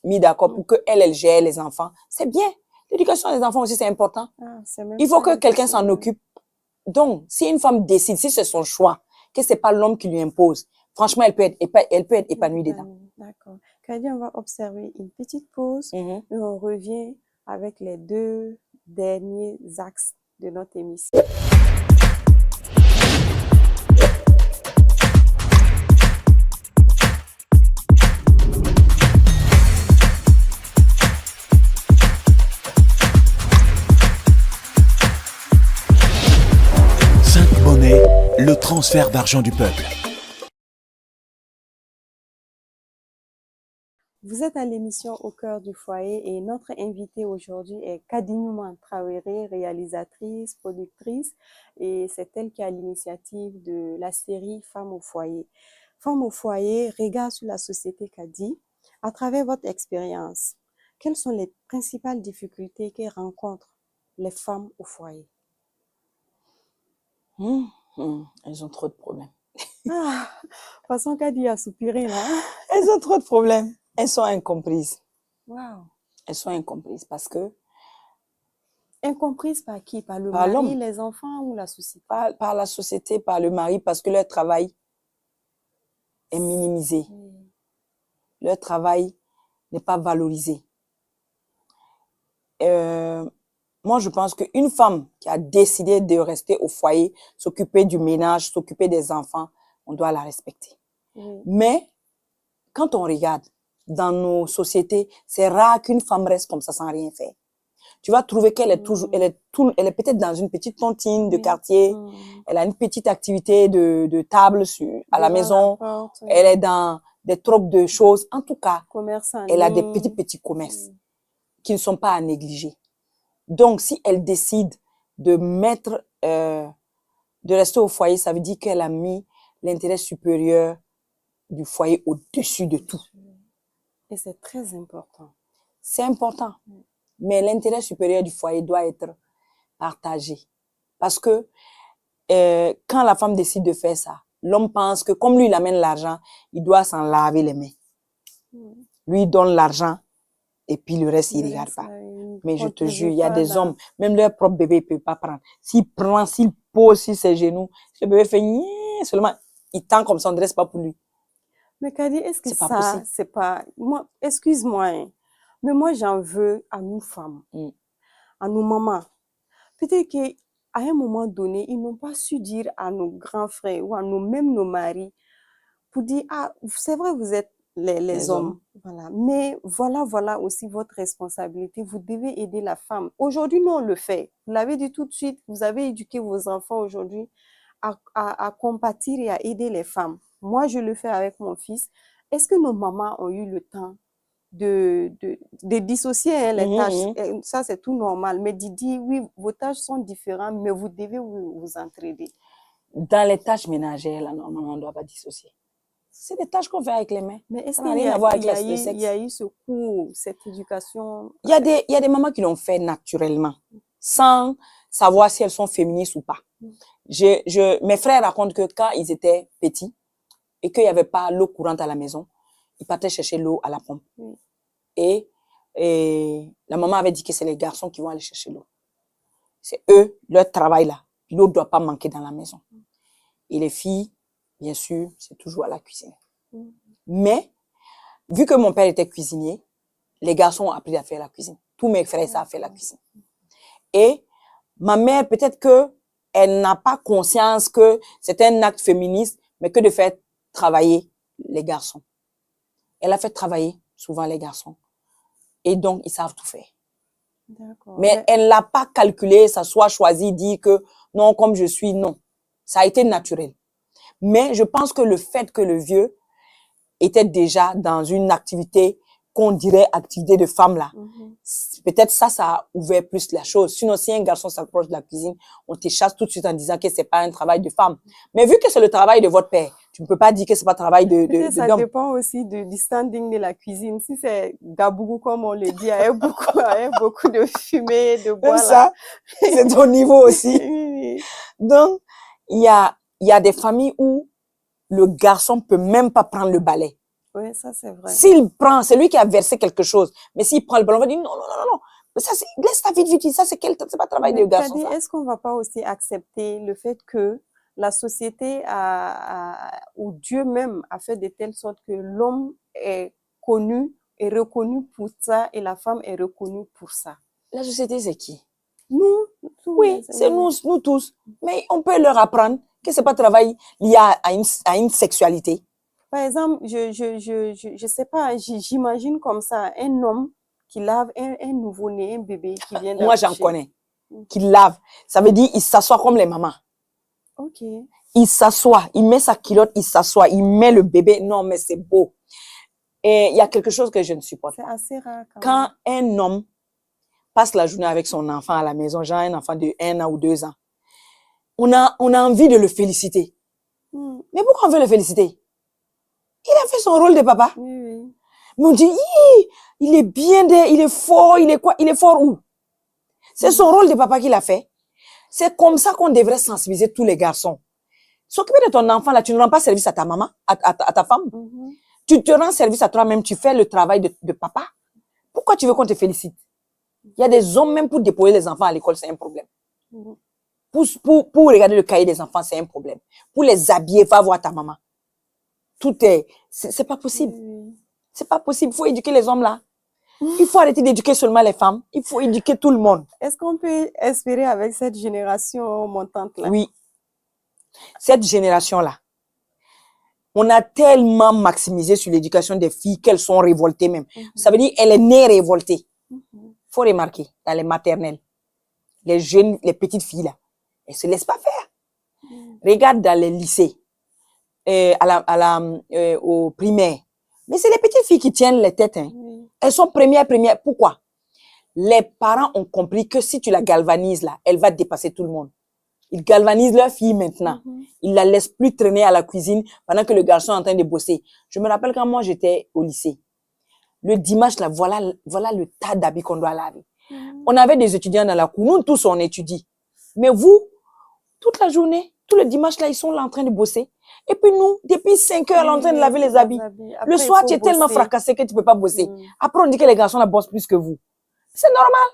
mis d'accord pour qu'elle gère les enfants. C'est bien. L'éducation des enfants aussi, c'est important. Il faut que quelqu'un s'en occupe. Donc, si une femme décide, si c'est son choix, que c'est pas l'homme qui lui impose, franchement, elle peut être épanouie dedans. D'accord. Kadi, on va observer une petite pause et on revient avec les 2 derniers axes de notre émission. Le transfert d'argent du peuple. Vous êtes à l'émission Au cœur du foyer et notre invitée aujourd'hui est Kadi Nouman Traoré, réalisatrice, productrice, et c'est elle qui a l'initiative de la série Femmes au foyer. Femmes au foyer, regard sur la société Kadi. À travers votre expérience, quelles sont les principales difficultés que rencontrent les femmes au foyer? Elles ont trop de problèmes. Ah, façon Kadi a soupiré là. Elles ont trop de problèmes. Elles sont incomprises. Wow. Elles sont incomprises parce que... Incomprises par qui? Par le par mari, les enfants ou la société? Par la société, par le mari, parce que leur travail est minimisé. Leur travail n'est pas valorisé. Moi, je pense qu'une femme qui a décidé de rester au foyer, s'occuper du ménage, s'occuper des enfants, on doit la respecter. Mais quand on regarde dans nos sociétés, c'est rare qu'une femme reste comme ça sans rien faire. Tu vas trouver qu'elle est toujours, elle est peut-être dans une petite tontine de quartier, elle a une petite activité de table à la maison, elle est dans des trocs de choses. En tout cas, elle a des petits commerces qui ne sont pas à négliger. Donc, si elle décide de de rester au foyer, ça veut dire qu'elle a mis l'intérêt supérieur du foyer au-dessus de tout. Et c'est très important. C'est important. Mais l'intérêt supérieur du foyer doit être partagé. Parce que quand la femme décide de faire ça, l'homme pense que comme lui, il amène l'argent, il doit s'en laver les mains. Lui, il donne l'argent et puis le reste, il ne regarde pas. Mais je te jure, il y a des hommes, même leur propre bébé, il ne peut pas prendre. S'il prend, s'il pose sur ses genoux, le bébé fait seulement, il tend comme ça, on ne reste pas pour lui. Mais Kadi, est-ce que ça, c'est pas... Moi, excuse-moi, hein, mais moi, j'en veux à nous femmes, à nos mamans. Peut-être qu'à un moment donné, ils n'ont pas su dire à nos grands frères ou à même nos maris pour dire, ah, c'est vrai, vous êtes les hommes. Voilà. Mais voilà aussi votre responsabilité. Vous devez aider la femme. Aujourd'hui, nous, on le fait. Vous l'avez dit tout de suite, vous avez éduqué vos enfants aujourd'hui à compatir et à aider les femmes. Moi, je le fais avec mon fils. Est-ce que nos mamans ont eu le temps de dissocier les tâches? Ça, c'est tout normal. Mais dit, oui, vos tâches sont différentes, mais vous devez vous entraider. Dans les tâches ménagères, là, normalement, on ne doit pas dissocier. C'est des tâches qu'on fait avec les mains. Mais est-ce qu'il y a eu ce cours, cette éducation? Il y a des mamans qui l'ont fait naturellement, sans savoir si elles sont féministes ou pas. Mes frères racontent que quand ils étaient petits et qu'il n'y avait pas l'eau courante à la maison, ils partaient chercher l'eau à la pompe. Et la maman avait dit que c'est les garçons qui vont aller chercher l'eau. C'est eux, leur travail là. L'eau ne doit pas manquer dans la maison. Et les filles, bien sûr, c'est toujours à la cuisine. Mais, vu que mon père était cuisinier, les garçons ont appris à faire la cuisine. Tous mes frères savent faire la cuisine. Et ma mère, peut-être qu'elle n'a pas conscience que c'est un acte féministe, mais que de faire travailler les garçons. Elle a fait travailler souvent les garçons. Et donc, ils savent tout faire. Mais elle n'a pas calculé, ça soit choisi, dit que non, comme je suis, non. Ça a été naturel. Mais je pense que le fait que le vieux était déjà dans une activité qu'on dirait activité de femme là. Mhm. Peut-être ça a ouvert plus la chose. Sinon, si un garçon s'approche de la cuisine, on te chasse tout de suite en disant que c'est pas un travail de femme. Mais vu que c'est le travail de votre père, tu ne peux pas dire que c'est pas travail Peut-être ça d'homme. dépend aussi du standing de la cuisine. Si c'est gabougou, comme on le dit, avec beaucoup de fumée, de bois Même là. ça, c'est ton niveau aussi. Oui, Donc, il y a des familles où le garçon peut même pas prendre le balai. oui, ça c'est vrai. S'il prend, c'est lui qui a versé quelque chose. Mais s'il prend le ballon, on va dire non, non, non, non, non. Mais ça, laisse ta vite, vite. Ça, c'est pas travail de Mais garçon, Kadi, ça. est-ce qu'on va pas aussi accepter le fait que la société ou Dieu même a fait de telle sorte que l'homme est connu et reconnu pour ça et la femme est reconnue pour ça? La société, c'est qui? Nous, tous Oui, c'est nous tous. Mais on peut leur apprendre que c'est pas travail lié à une sexualité. Par exemple, je sais pas, j'imagine comme ça, un homme qui lave un nouveau-né, un bébé qui vient Moi, j'en d'accoucher. connais. Qui lave. Ça veut dire, il s'assoit comme les mamans. Ok. Il s'assoit, il met sa culotte, il s'assoit, il met le bébé. Non, mais c'est beau. Et il y a quelque chose que je ne supporte C'est pas. assez rare Quand même. un homme passe la journée avec son enfant à la maison, genre un enfant de 1 an ou 2 ans, on a envie de le féliciter. Hmm. Mais pourquoi on veut le féliciter? Il a fait son rôle de papa. Oui, oui. Mais on dit, il est bien, il est fort, il est quoi? Il est fort où? C'est son rôle de papa qu'il a fait. C'est comme ça qu'on devrait sensibiliser tous les garçons. S'occuper de ton enfant, là, tu ne rends pas service à ta maman, à ta femme. Mhm. Tu te rends service à toi-même, tu fais le travail de papa. Pourquoi tu veux qu'on te félicite? Il y a des hommes, même pour déposer les enfants à l'école, c'est un problème. Mhm. Pour regarder le cahier des enfants, c'est un problème. Pour les habiller, va voir ta maman. C'est pas possible. Oui, C'est pas possible. Il faut éduquer les hommes là. Il faut arrêter d'éduquer seulement les femmes. Il faut éduquer tout le monde. Est-ce qu'on peut espérer avec cette génération montante là? Oui. Cette génération-là, on a tellement maximisé sur l'éducation des filles qu'elles sont révoltées même. Ça veut dire qu'elle est née révoltée. Faut remarquer, dans les maternelles, les jeunes, les petites filles là, elles se laissent pas faire. Regarde dans les lycées, au primaire. Mais c'est les petites filles qui tiennent les têtes. Hein. Oui. Elles sont premières. Pourquoi? Les parents ont compris que si tu la galvanises là, elle va dépasser tout le monde. Ils galvanisent leur fille maintenant. Ils la laissent plus traîner à la cuisine pendant que le garçon est en train de bosser. Je me rappelle quand moi j'étais au lycée. Le dimanche là, voilà le tas d'habits qu'on doit laver. On avait des étudiants dans la cour. Nous tous on étudie. Mais vous, toute la journée, tout le dimanche là, ils sont là en train de bosser. Et puis nous, depuis 5 heures, en train de laver les habits. Après, Le soir, tu es tellement fracassé que tu peux pas bosser. Après, on dit que les garçons là bossent plus que vous. C'est normal.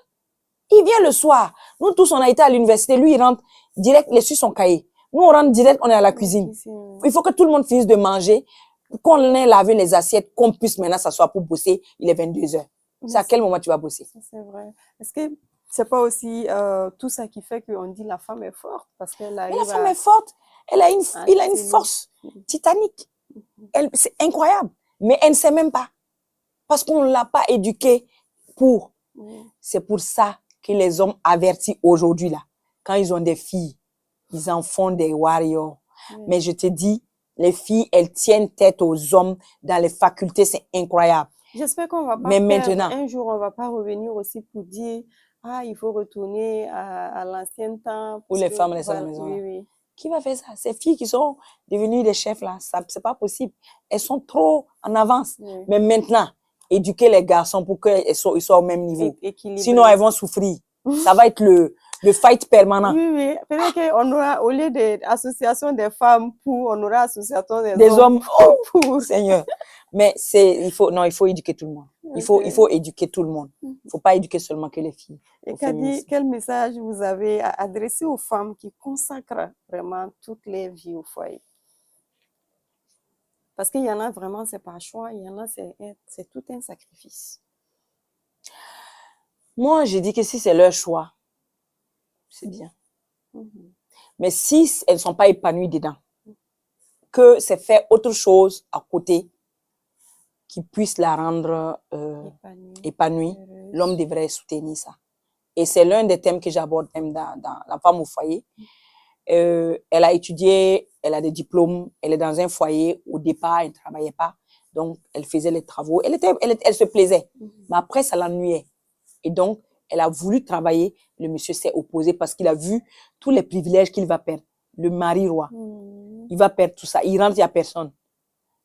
Il vient le soir. Nous tous, on a été à l'université. Lui, il rentre direct, il est sur son cahier. Nous, on rentre direct, on est à la cuisine. Il faut que tout le monde finisse de manger, qu'on ait lavé les assiettes, qu'on puisse maintenant s'asseoir pour bosser. Il est 22 heures. C'est à quel moment tu vas bosser? C'est vrai. Est-ce que c'est pas aussi tout ça qui fait qu'on dit la femme est forte parce qu'elle arrive Mais la femme est forte. Elle a une force titanique. C'est incroyable. Mais elle ne sait même pas. Parce qu'on ne l'a pas éduquée pour. C'est pour ça que les hommes avertis aujourd'hui, là, quand ils ont des filles, ils en font des warriors. Mais je te dis, les filles, elles tiennent tête aux hommes dans les facultés, c'est incroyable. J'espère qu'on va pas maintenant, un jour, on va pas revenir aussi pour dire, il faut retourner à l'ancien temps. Où les femmes restent à la maison. Oui. Qui va faire ça? Ces filles qui sont devenues des chefs, là, c'est pas possible. Elles sont trop en avance. Oui. Mais maintenant, éduquer les garçons pour qu'ils soient au même niveau. Équilibré. Sinon, elles vont souffrir. Ça va être le fight permanent. Oui. Peut-être qu'on aura, au lieu d'association des femmes on aura association des hommes. pour. Seigneur. Mais il faut éduquer tout le monde. Il faut éduquer tout le monde. Il faut pas éduquer seulement que les filles. Et Kadi, quel message vous avez à adresser aux femmes qui consacrent vraiment toute leur vie au foyer? Parce qu'il y en a vraiment, c'est pas choix, il y en a, c'est tout un sacrifice. Moi, j'ai dit que si c'est leur choix, c'est bien. Mais si elles ne sont pas épanouies dedans, que c'est faire autre chose à côté qui puisse la rendre épanouie, l'homme devrait soutenir ça. Et c'est l'un des thèmes que j'aborde même dans La femme au foyer. Elle a étudié, elle a des diplômes, elle est dans un foyer. Au départ, elle ne travaillait pas. Donc, elle faisait les travaux. Elle se plaisait. Mais après, ça l'ennuyait. Et donc, elle a voulu travailler. Le monsieur s'est opposé parce qu'il a vu tous les privilèges qu'il va perdre. Le mari roi. Il va perdre tout ça. Il rentre, il n'y a personne.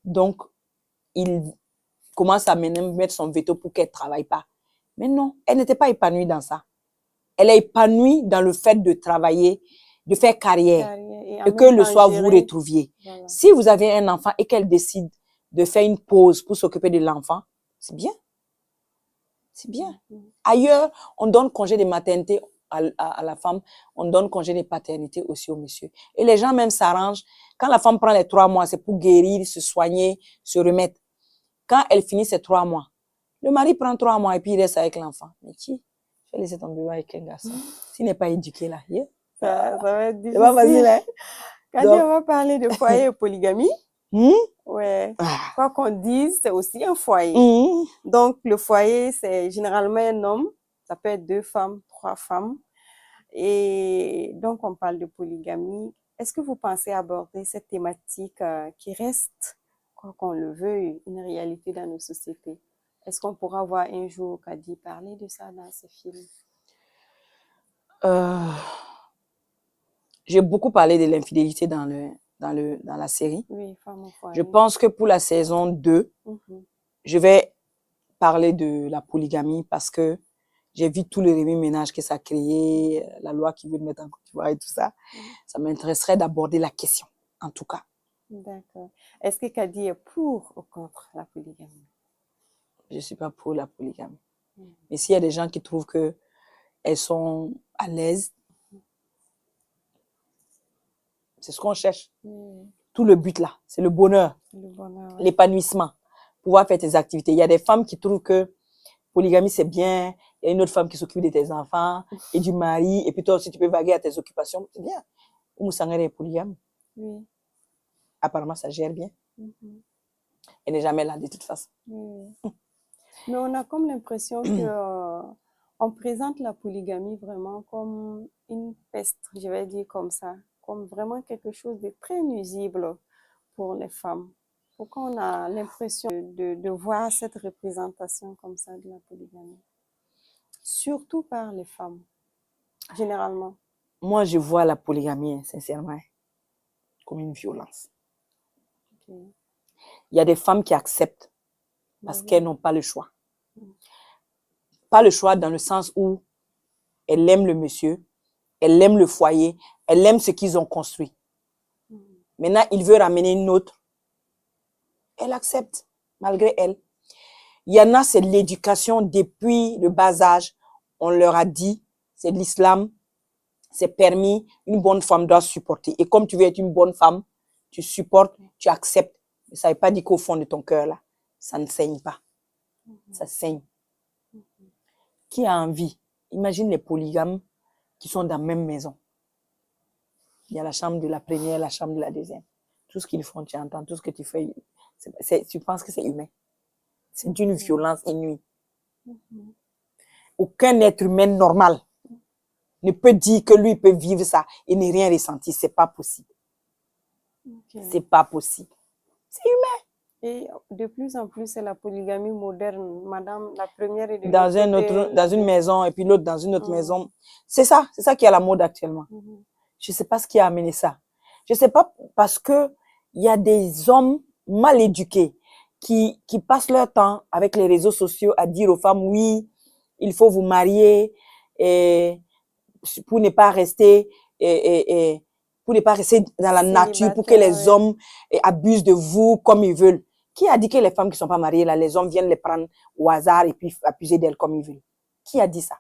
Donc, il commence à mettre son veto pour qu'elle ne travaille pas. Mais non, elle n'était pas épanouie dans ça. Elle est épanouie dans le fait de travailler, de faire carrière et que le soir, vous retrouviez. Voilà. Si vous avez un enfant et qu'elle décide de faire une pause pour s'occuper de l'enfant, c'est bien. C'est bien. Ailleurs, on donne congé de maternité à la femme, on donne congé de paternité aussi au monsieur. Et les gens même s'arrangent. Quand la femme prend les 3 mois, c'est pour guérir, se soigner, se remettre. Quand elle finit ses 3 mois, le mari prend 3 mois et puis il reste avec l'enfant. Mais qui? Je vais laisser ton bébé avec un garçon. S'il n'est pas éduqué là, ça va être difficile. C'est pas facile, hein? Quand on va parler de foyer et polygamie, ouais. Quoi qu'on dise, c'est aussi un foyer. Donc, le foyer, c'est généralement un homme. Ça peut être 2 femmes, 3 femmes. Et donc, on parle de polygamie. Est-ce que vous pensez aborder cette thématique qui reste, quoi qu'on le veuille, une réalité dans nos sociétés? Est-ce qu'on pourra voir un jour Kadi parler de ça dans ce film? J'ai beaucoup parlé de l'infidélité dans la série. Oui, Femme au foyer. Je pense que pour la saison 2, je vais parler de la polygamie parce que j'ai vu tous les remue-ménages que ça a créé, la loi qui veut mettre en Côte d'Ivoire et tout ça. Ça m'intéresserait d'aborder la question, en tout cas. D'accord. Est-ce que Kadi est pour ou contre la polygamie? Je ne suis pas pour la polygamie. Mais s'il y a des gens qui trouvent qu'elles sont à l'aise, c'est ce qu'on cherche. Tout le but là, c'est le bonheur, l'épanouissement, pouvoir faire tes activités. Il y a des femmes qui trouvent que polygamie c'est bien, il y a une autre femme qui s'occupe de tes enfants et du mari, et puis toi aussi tu peux vaguer à tes occupations, c'est bien. Oumou Sangare est polygame. Oui. Apparemment ça gère bien. Elle n'est jamais là de toute façon. Mais on a comme l'impression que on présente la polygamie vraiment comme une peste, je vais dire comme ça, comme vraiment quelque chose de très nuisible pour les femmes. Pourquoi on a l'impression de voir cette représentation comme ça de la polygamie? Surtout par les femmes, généralement. Moi, je vois la polygamie, sincèrement, comme une violence. Il y a des femmes qui acceptent parce qu'elles n'ont pas le choix. Pas le choix dans le sens où elles aiment le monsieur, elles aiment le foyer, elles aiment ce qu'ils ont construit. Maintenant, il veut ramener une autre. Elle accepte, malgré elle. Il y en a, c'est l'éducation depuis le bas âge. On leur a dit, c'est l'islam, c'est permis, une bonne femme doit supporter. Et comme tu veux être une bonne femme, tu supportes, tu acceptes. Mais ça ne veut pas dire qu'au fond de ton cœur, là, ça ne saigne pas. Ça saigne. Qui a envie? Imagine les polygames qui sont dans la même maison. Il y a la chambre de la première, la chambre de la deuxième. Tout ce qu'ils font, tu entends, tout ce que tu fais, tu penses que c'est humain. C'est d'une violence inouïe. Aucun être humain normal ne peut dire que lui peut vivre ça et ne rien ressentir. C'est pas possible. C'est pas possible. C'est humain. Et de plus en plus, c'est la polygamie moderne. Madame, la première est de dans une maison et puis l'autre dans une autre maison. C'est ça qui est à la mode actuellement. Je sais pas ce qui a amené ça. Je sais pas, parce que il y a des hommes mal éduqués qui passent leur temps avec les réseaux sociaux à dire aux femmes, oui, il faut vous marier et pour ne pas rester pour ne pas rester dans la nature, pour que les hommes abusent de vous comme ils veulent. Qui a dit que les femmes qui ne sont pas mariées, là, les hommes viennent les prendre au hasard et puis abuser d'elles comme ils veulent? Qui a dit ça?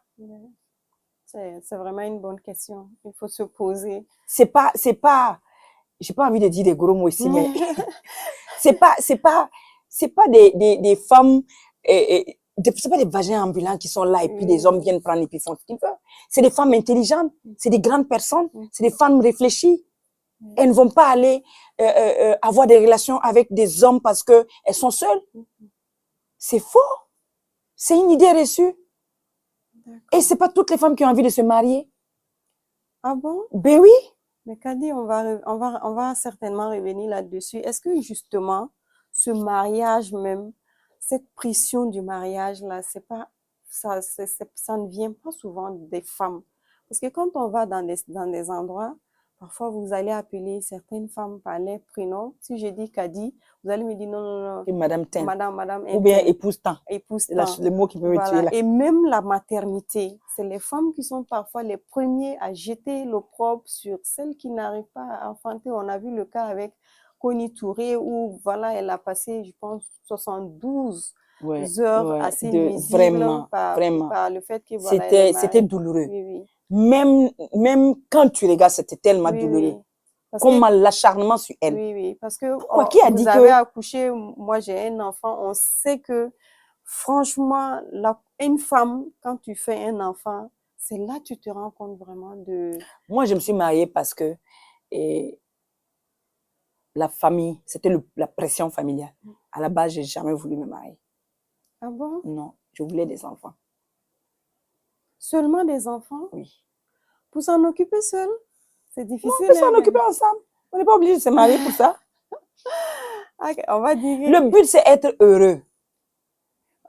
C'est vraiment une bonne question. Il faut se poser. C'est pas, j'ai pas envie de dire des gros mots ici, mais c'est pas des femmes, c'est pas des vagins ambulants qui sont là et puis des hommes viennent prendre et puis font ce qu'ils veulent. C'est des femmes intelligentes, c'est des grandes personnes, c'est des femmes réfléchies. Elles ne vont pas aller avoir des relations avec des hommes parce que elles sont seules. C'est faux. C'est une idée reçue. Et c'est pas toutes les femmes qui ont envie de se marier. Ah bon? Ben oui. Mais Kadi, on va certainement revenir là-dessus. Est-ce que justement, ce mariage même, cette pression du mariage-là, c'est pas, ça ne vient pas souvent des femmes. Parce que quand on va dans des endroits, parfois vous allez appeler certaines femmes par leur prénom. Si je dis Kadi, vous allez me dire non, non, non, Et Madame Ten. madame, Ou bien Intel, épouse tant. épouse C'est le mot qui peut me tuer voilà. là. Et même la maternité, c'est les femmes qui sont parfois les premiers à jeter l'opprobre sur celles qui n'arrivent pas à enfanter. On a vu le cas avec Connie Touré où voilà, elle a passé, je pense, 72 heures assez nuisibles vraiment. par le fait que voilà, elle est C'était mariée. douloureux. Oui, oui. Même quand tu regardes, c'était tellement Oui, douloureux. oui. Parce Comme que, l'acharnement sur elle. oui, oui, parce que Pourquoi? Qui a vous dit avez que... accouché, moi j'ai un enfant, on sait que franchement, une femme, quand tu fais un enfant, c'est là que tu te rends compte vraiment de... Moi, je me suis mariée parce que la famille, c'était la pression familiale. À la base, j'ai jamais voulu me marier. Ah bon? Non, je voulais des enfants. Seulement des enfants? Oui. Pour s'en occuper seul? C'est Non, difficile. on peut s'en hein, occuper ensemble. On n'est pas obligé de se marier pour ça. Ok, on va dire... Le but, c'est être heureux.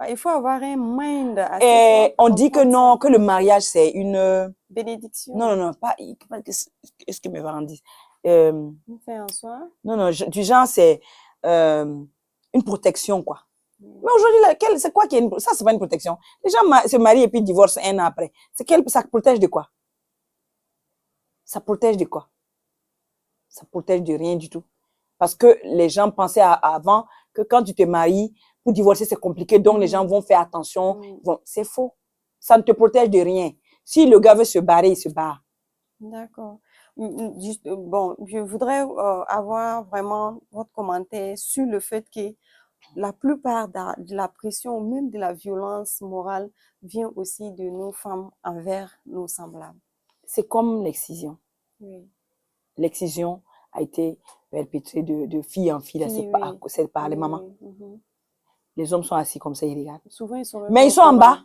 Il faut avoir un mind assez Et fort pour on dit que comprendre non, ça. que le mariage, c'est une... Bénédiction. Non, non, non, pas... Qu'est-ce que mes parents disent? Une fin en soi. Non, non, du genre, c'est une protection, quoi. Mm. Mais aujourd'hui, c'est quoi qui est ça, c'est pas une protection. Les gens se marient et puis divorcent un an après. Ça protège de quoi? Ça protège de quoi? Ça protège de rien du tout. Parce que les gens pensaient avant que quand tu te maries, pour divorcer, c'est compliqué, donc les gens vont faire attention. C'est faux. Ça ne te protège de rien. Si le gars veut se barrer, il se barre. D'accord. Juste, bon, je voudrais avoir vraiment votre commentaire sur le fait que la plupart de la pression, même de la violence morale, vient aussi de nos femmes envers nos semblables. C'est comme l'excision. Oui. L'excision a été perpétrée de fille en fille. C'est par les mamans. Oui. Les hommes sont assis comme ça, ils regardent. Souvent, ils sont Mais ils sont en bas.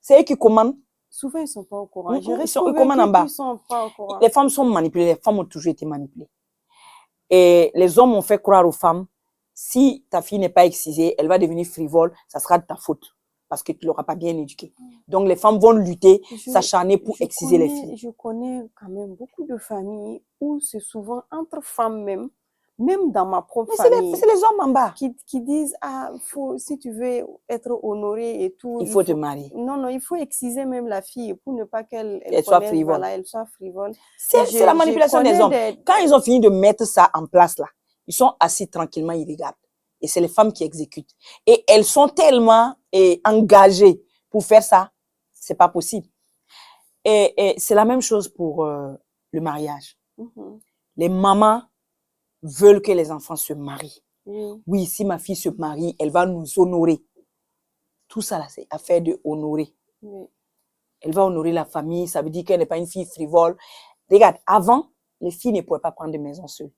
C'est eux qui commandent. Souvent, ils ne sont pas au courant. Ils commandent en bas. Sont pas au courant. Les femmes sont manipulées. Les femmes ont toujours été manipulées. Et les hommes ont fait croire aux femmes, si ta fille n'est pas excisée, elle va devenir frivole, ça sera de ta faute. Parce que tu ne l'auras pas bien éduquée. Donc, les femmes vont lutter, s'acharner pour exciser les filles. Je connais quand même beaucoup de familles où c'est souvent entre femmes même dans ma propre famille. C'est les hommes en bas. Qui disent, si tu veux être honorée et tout. Il faut te marier. Non, il faut exciser même la fille pour ne pas qu'elle soit frivole. Voilà, elle soit frivole. C'est la manipulation des hommes. Quand ils ont fini de mettre ça en place là, ils sont assis tranquillement, ils regardent. Et c'est les femmes qui exécutent. Et elles sont tellement engagées pour faire ça, c'est pas possible. Et c'est la même chose pour le mariage. Les mamans veulent que les enfants se marient. Oui, si ma fille se marie, elle va nous honorer. Tout ça, là, c'est affaire de honorer. Elle va honorer la famille, ça veut dire qu'elle n'est pas une fille frivole. Regarde, avant, les filles ne pouvaient pas prendre de maison seules.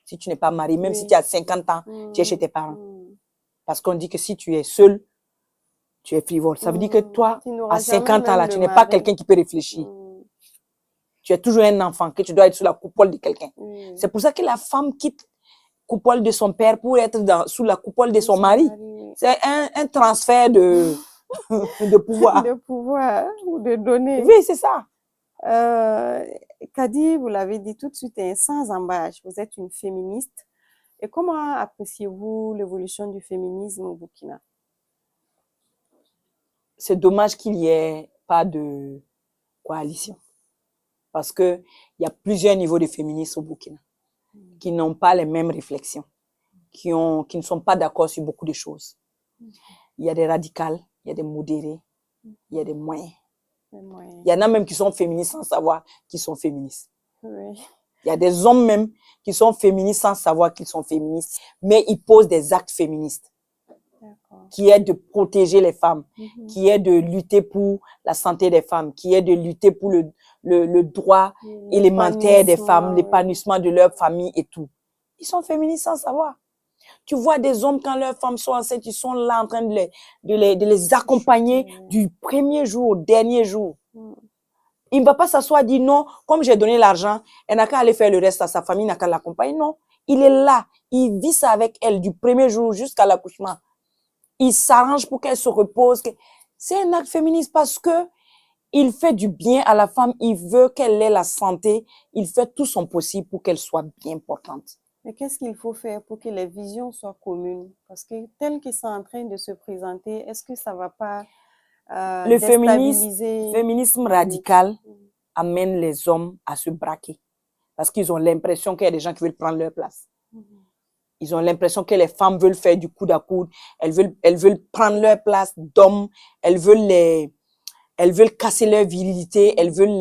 Si tu n'es pas mariée, même si tu as 50 ans, tu es chez tes parents. Parce qu'on dit que si tu es seule, tu es frivole. Ça veut dire que toi, à 50 ans, là, tu n'es pas quelqu'un qui peut réfléchir. Tu es toujours un enfant, que tu dois être sous la coupole de quelqu'un. C'est pour ça que la femme quitte la coupole de son père pour être sous la coupole de son mari. C'est un transfert de pouvoir. De pouvoir ou de donner. Oui, c'est ça. Kadi, vous l'avez dit tout de suite, sans embâche, vous êtes une féministe. Et comment appréciez-vous l'évolution du féminisme au Burkina? C'est dommage qu'il n'y ait pas de coalition. Parce qu'il y a plusieurs niveaux de féministes au Burkina qui n'ont pas les mêmes réflexions, qui ne sont pas d'accord sur beaucoup de choses. Il y a des radicales, il y a des modérés, il y a des moyens. Il y en a même qui sont féministes sans savoir qu'ils sont féministes. Oui. Il y a des hommes même qui sont féministes sans savoir qu'ils sont féministes, mais ils posent des actes féministes qui est de protéger les femmes, qui est de lutter pour la santé des femmes, qui est de lutter pour le droit élémentaire des femmes, l'épanouissement de leur famille et tout. Ils sont féministes sans savoir. Tu vois des hommes, quand leurs femmes sont enceintes, ils sont là en train de les accompagner du premier jour au dernier jour. Il ne va pas s'asseoir et dire non, comme j'ai donné l'argent, elle n'a qu'à aller faire le reste à sa famille, n'a qu'à l'accompagner. Non, Il est là. Il vit ça avec elle du premier jour jusqu'à l'accouchement. Il s'arrange pour qu'elle se repose. C'est un acte féministe parce que il fait du bien à la femme. Il veut qu'elle ait la santé. Il fait tout son possible pour qu'elle soit bien portante. Mais qu'est-ce qu'il faut faire pour que les visions soient communes? Parce que tel qu'ils sont en train de se présenter, est-ce que ça va pas Le déstabiliser féminisme la lutte? radical amène les hommes à se braquer parce qu'ils ont l'impression qu'il y a des gens qui veulent prendre leur place. Ils ont l'impression que les femmes veulent faire du coude à coude. Elles veulent prendre leur place d'hommes. Elles veulent casser leur virilité. Elles veulent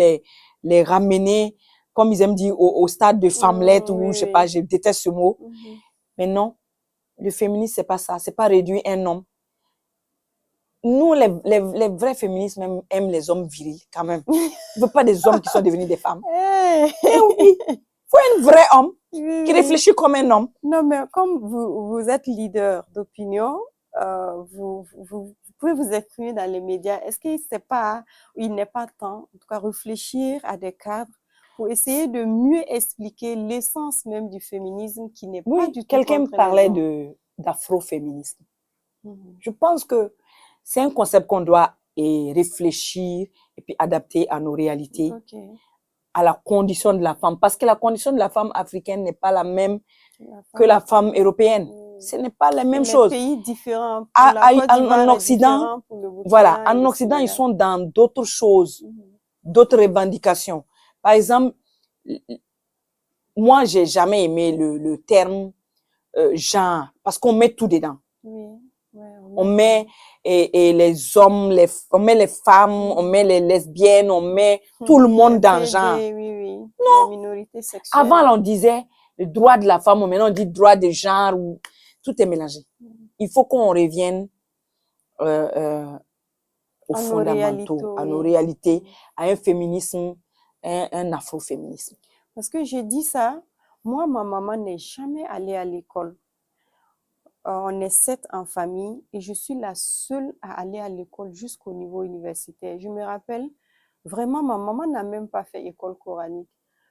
les ramener, comme ils aiment dire, au stade de femmelette ou Oui, je sais pas, oui. je déteste ce mot. Mais non, le féminisme, c'est pas ça. C'est pas réduire un homme. Nous, les vrais féministes aiment les hommes virils, quand même. Ils ne veulent pas des hommes qui sont devenus des femmes. Hey! Mais oui, il faut un vrai homme Oui, qui oui. réfléchit comme un homme. Non, mais comme vous êtes leader d'opinion, vous pouvez vous exprimer dans les médias. Est-ce qu'il n'est pas temps, en tout cas, réfléchir à des cadres pour essayer de mieux expliquer l'essence même du féminisme qui n'est pas Oui, du tout quelqu'un contre les parlait hommes. d'afroféminisme. Je pense que c'est un concept qu'on doit réfléchir et puis adapter à nos réalités, Ok. à la condition de la femme. Parce que la condition de la femme africaine n'est pas la même La que la femme femme européenne. Ce n'est pas la même les chose. pays différents. Pour la Côte d'Ivoire En est Occident, différent pour le voilà, Botswana et en le Occident, ils Sénégal. sont dans d'autres choses, d'autres revendications. Par exemple, moi, j'ai jamais aimé le terme genre, parce qu'on met tout dedans. Oui, ouais, On met et les hommes, on met les femmes, on met les lesbiennes, on met tout le monde dans le genre. PD, oui, oui. Non. Les minorités sexuelles. Avant, on disait le droit de la femme, maintenant on dit droit de genre, ou tout est mélangé. Il faut qu'on revienne aux À nos fondamentaux, réalités, à nos oui. réalités, à un féminisme, un afroféminisme. Parce que j'ai dit ça, moi, ma maman n'est jamais allée à l'école. On est 7 en famille et je suis la seule à aller à l'école jusqu'au niveau universitaire. Je me rappelle, vraiment, ma maman n'a même pas fait école coranique.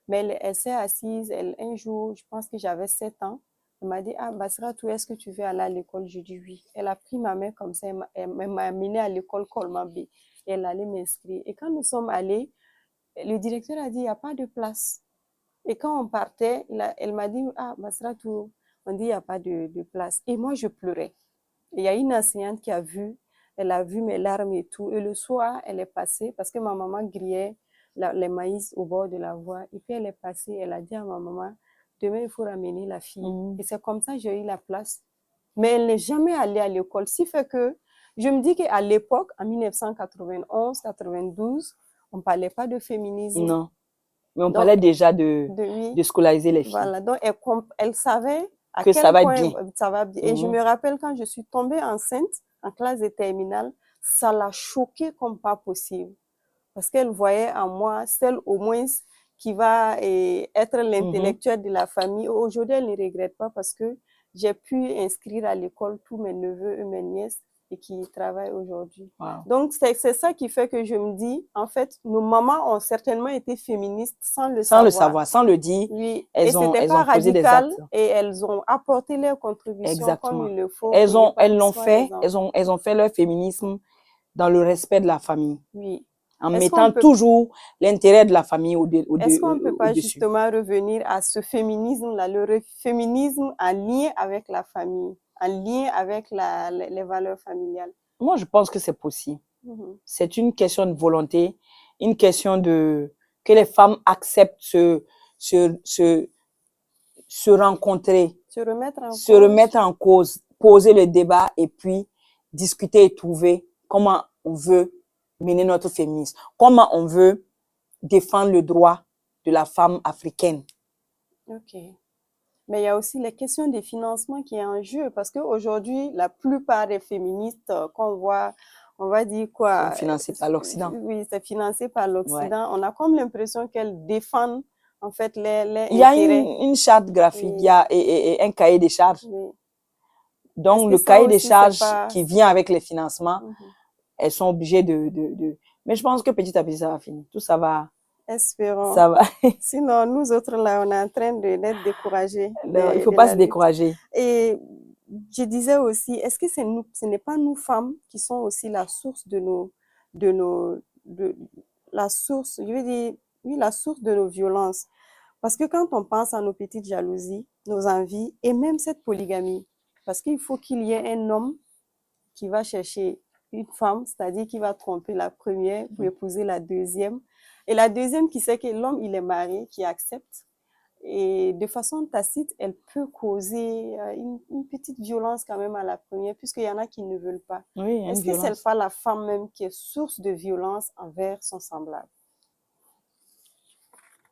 Mais elle s'est assise, un jour, je pense que j'avais 7 ans, elle m'a dit, ah, Basratou, est-ce que tu veux aller à l'école? Je dis oui. Elle a pris ma main comme ça, elle m'a amenée à l'école Kolmabé et elle allait m'inscrire. Et quand nous sommes allés, le directeur a dit, il n'y a pas de place. Et quand on partait, elle m'a dit, ah, Basratou, on dit, il n'y a pas de place. Et moi, je pleurais. Et il y a une enseignante qui a vu, elle a vu mes larmes et tout. Et le soir, elle est passée, parce que ma maman grillait les maïs au bord de la voie. Et puis, elle est passée, elle a dit à ma maman, demain, il faut ramener la fille. Et c'est comme ça que j'ai eu la place. Mais elle n'est jamais allée à l'école. Ce qui fait que, je me dis qu'à l'époque, en 1991, 92, on ne parlait pas de féminisme. Non. Mais on Donc, parlait déjà oui, de scolariser les filles. voilà. Donc, elle savait à Que quel ça va être point bien. ça va bien. Et je me rappelle quand je suis tombée enceinte en classe de terminale, ça l'a choquée comme pas possible. Parce qu'elle voyait en moi celle au moins qui va être l'intellectuelle de la famille. Aujourd'hui, elle ne regrette pas parce que j'ai pu inscrire à l'école tous mes neveux et mes nièces et qui travaillent aujourd'hui. Wow. Donc, c'est ça qui fait que je me dis, en fait, nos mamans ont certainement été féministes sans le Sans savoir. le savoir, sans le dire, Oui, elles et ont c'était pas posé des radical actes. et elles ont apporté leur contribution Exactement. comme il le faut Elles pour l'ont l'épanouissement fait, des enfants. elles ont fait leur féminisme dans le respect de la famille, Oui. en Est-ce mettant toujours l'intérêt de la famille est-ce qu'on ne peut pas au-dessus. justement revenir à ce féminisme-là, le féminisme en lien avec la famille, en lien avec les valeurs familiales? Moi, je pense que c'est possible. C'est une question de volonté, une question de que les femmes acceptent se rencontrer, Se remettre en cause, poser le débat et puis discuter et trouver comment on veut mener notre féminisme, comment on veut défendre le droit de la femme africaine. Ok. Mais il y a aussi les questions de financement qui est en jeu parce qu'aujourd'hui, la plupart des féministes qu'on voit, on va dire quoi? Sont financées par l'Occident. Oui, c'est financé par l'Occident. Ouais. On a comme l'impression qu'elles défendent en fait les Il y a intérêts. une charte graphique, Oui. il y a et un cahier des charges. Oui. Donc, le cahier des charges qui vient avec les financements, elles sont obligées de... Mais je pense que petit à petit, ça va finir. Tout ça va Espérons. Ça va. Sinon, nous autres, là, on est en train d'être découragés Non, il ne faut de pas la se lutte. décourager. Et je disais aussi, est-ce que ce n'est pas nous femmes qui sont aussi la source la source, je veux dire, oui, la source de nos violences? Parce que quand on pense à nos petites jalousies, nos envies et même cette polygamie, parce qu'il faut qu'il y ait un homme qui va chercher une femme, c'est-à-dire qui va tromper la première pour épouser la deuxième, et la deuxième qui sait que l'homme, il est marié, qui accepte. Et de façon tacite, elle peut causer une petite violence quand même à la première, puisqu'il y en a qui ne veulent pas. Oui, il y a une Est-ce que c'est violence. pas la femme même qui est source de violence envers son semblable?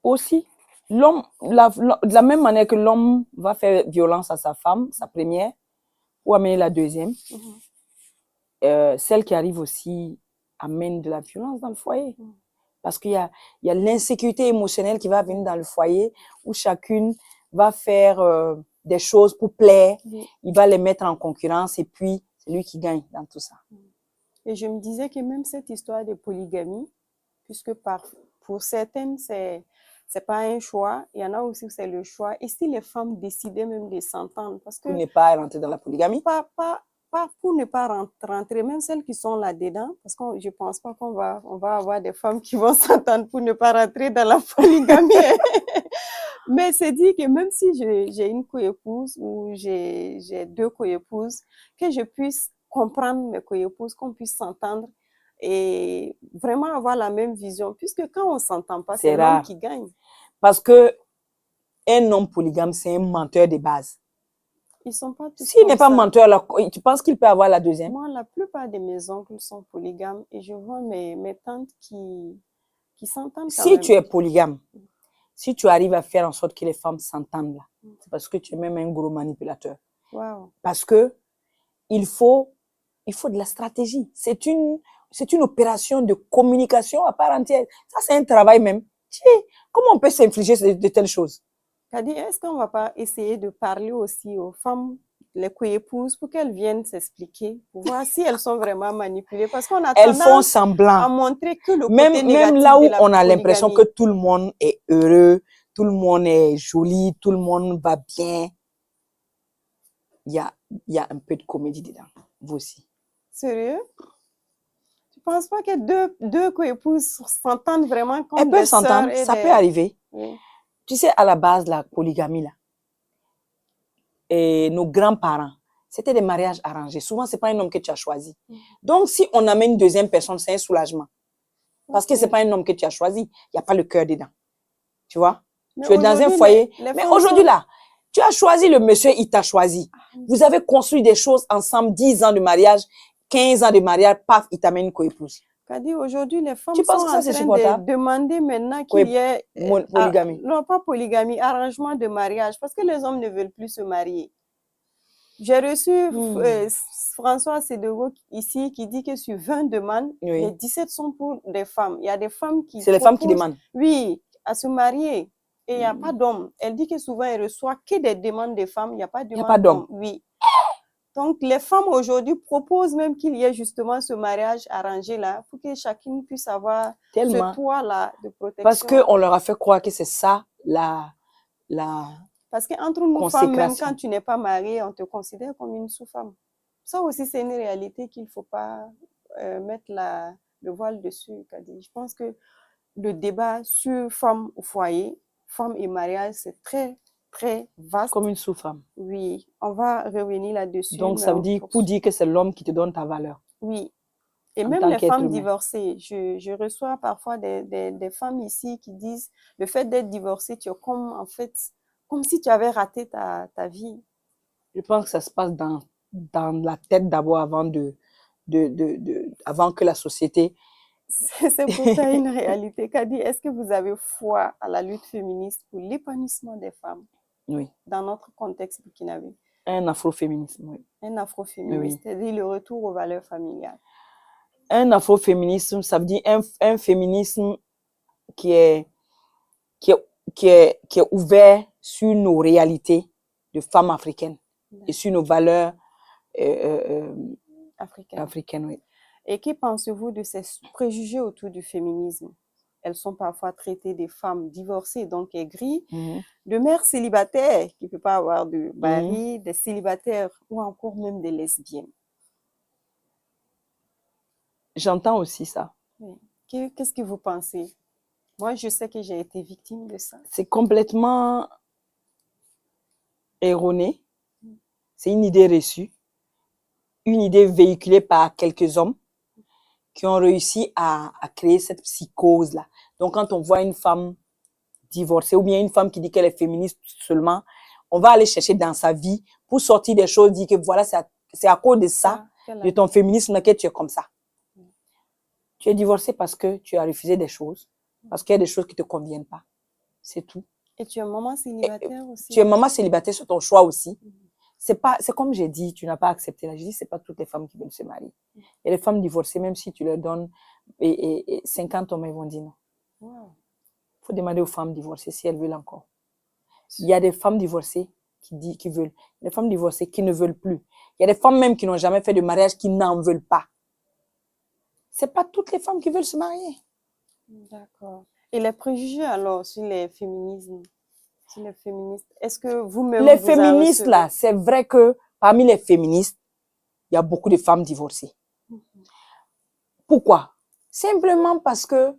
Aussi, de la même manière que l'homme va faire violence à sa femme, sa première, ou amener la deuxième, celle qui arrive aussi amène de la violence dans le foyer. Parce qu'il y a l'insécurité émotionnelle qui va venir dans le foyer où chacune va faire des choses pour plaire. Il va les mettre en concurrence et puis c'est lui qui gagne dans tout ça. Et je me disais que même cette histoire de polygamie, puisque pour certaines, c'est pas un choix, il y en a aussi où c'est le choix. Et si les femmes décidaient même de s'entendre, parce que Pour ne pas rentrer dans la polygamie. pas pour ne pas rentrer, même celles qui sont là-dedans, parce que je pense pas on va avoir des femmes qui vont s'entendre pour ne pas rentrer dans la polygamie. Mais c'est dit que même si j'ai une coépouse ou j'ai deux coépouses, que je puisse comprendre mes coépouses, qu'on puisse s'entendre et vraiment avoir la même vision. Puisque quand on ne s'entend pas, c'est l'homme qui gagne. Parce que un homme polygame, c'est un menteur de base. Ils sont pas tous S'il n'est pas ça. menteur, là, tu penses qu'il peut avoir la deuxième? Moi, la plupart de mes oncles sont polygames et je vois mes tantes qui s'entendent quand même. Si tu es polygame, si tu arrives à faire en sorte que les femmes s'entendent là, c'est parce que tu es même un gros manipulateur. Wow. Parce que il faut de la stratégie. C'est une opération de communication à part entière. Ça, c'est un travail même. Comment on peut s'infliger de telles choses? Kadi, est-ce qu'on ne va pas essayer de parler aussi aux femmes, les coépouses, pour qu'elles viennent s'expliquer, pour voir si elles sont vraiment manipulées? Parce qu'on a tendance à montrer que le côté négatif même là où de la on a polygamie. l'impression que tout le monde est heureux, tout le monde est joli, tout le monde va bien, il y a un peu de comédie dedans. Vous aussi. Sérieux? Tu ne penses pas que deux coépouses s'entendent vraiment comme elles peuvent des sœurs s'entendre, ça peut arriver. Oui. Tu sais, à la base, la polygamie, là, et nos grands-parents, c'était des mariages arrangés. Souvent, ce n'est pas un homme que tu as choisi. Donc, si on amène une deuxième personne, c'est un soulagement. Parce que ce n'est pas un homme que tu as choisi. Il n'y a pas le cœur dedans. Tu vois? Tu es dans un foyer. Mais aujourd'hui, là, tu as choisi le monsieur, il t'a choisi. Vous avez construit des choses ensemble, 10 ans de mariage, 15 ans de mariage, paf, il t'amène une coépouse. Kadi, aujourd'hui, les femmes Tu penses sont que ça, en c'est train supportable? de demander maintenant qu'il y ait... Polygamie. non, pas polygamie, arrangement de mariage, parce que les hommes ne veulent plus se marier. J'ai reçu François Sédego ici qui dit que sur 20 demandes, les 17 sont pour des femmes. Il y a des femmes qui... C'est les femmes qui demandent? Oui, à se marier. Et il n'y a pas d'hommes. Elle dit que souvent, elle reçoit que des demandes de femmes. Il n'y a pas de demande d'hommes. Oui. Donc, les femmes aujourd'hui proposent même qu'il y ait justement ce mariage arrangé là pour que chacune puisse avoir ce toit-là de protection. Parce qu'on leur a fait croire que c'est ça Parce qu'entre nous femmes, même quand tu n'es pas mariée, on te considère comme une sous-femme. Ça aussi, c'est une réalité qu'il ne faut pas mettre le voile dessus, Kadi. Je pense que le débat sur femme au foyer, femme et mariage, c'est très, très vaste. Comme une sous-femme. Oui, on va revenir là-dessus. Donc, ça veut dire, pour dire que c'est l'homme qui te donne ta valeur. Oui. Et même les femmes divorcées, je reçois parfois des femmes ici qui disent le fait d'être divorcée, tu es comme si tu avais raté ta vie. Je pense que ça se passe dans la tête d'abord avant avant que la société... C'est pourtant une réalité. Kadi, est-ce que vous avez foi à la lutte féministe pour l'épanouissement des femmes? Oui. Dans notre contexte burkinabé? Un afroféminisme, oui. Un afroféminisme, c'est-à-dire le retour aux valeurs familiales. Un afroféminisme, ça veut dire un féminisme qui est ouvert sur nos réalités de femmes africaines et sur nos valeurs africaines. Oui. Et que pensez-vous de ces préjugés autour du féminisme? elles sont parfois traitées des femmes divorcées, donc aigries, Mhm. de mères célibataires qui ne peuvent pas avoir de Mhm. mari, des célibataires ou encore même des lesbiennes. J'entends aussi ça. Oui. Qu'est-ce que vous pensez? Moi, je sais que j'ai été victime de ça. C'est complètement erroné. Mm. C'est une idée reçue. Une idée véhiculée par quelques hommes qui ont réussi à créer cette psychose-là. Donc, quand on voit une femme divorcée ou bien une femme qui dit qu'elle est féministe seulement, on va aller chercher dans sa vie pour sortir des choses, dire que voilà, c'est à cause de ça, de ton féminisme que tu es comme ça. Tu es divorcée parce que tu as refusé des choses, parce qu'il y a des choses qui ne te conviennent pas. C'est tout. Et tu es maman célibataire aussi? Tu es maman célibataire, c'est ton choix aussi. C'est comme j'ai dit, tu n'as pas accepté. Là, je dis, c'est pas toutes les femmes qui veulent se marier. Et les femmes divorcées, même si tu leur donnes 50 hommes, ils vont dire non. Wow. Il faut demander aux femmes divorcées si elles veulent encore. Il y a des femmes divorcées qui veulent. Des femmes divorcées qui ne veulent plus. Il y a des femmes même qui n'ont jamais fait de mariage qui n'en veulent pas. C'est pas toutes les femmes qui veulent se marier. D'accord. Et les préjugés alors sur les féminismes, sur les féministes, est-ce que vous-même Les vous féministes recevez? là, c'est vrai que parmi les féministes, il y a beaucoup de femmes divorcées. Pourquoi? Simplement parce que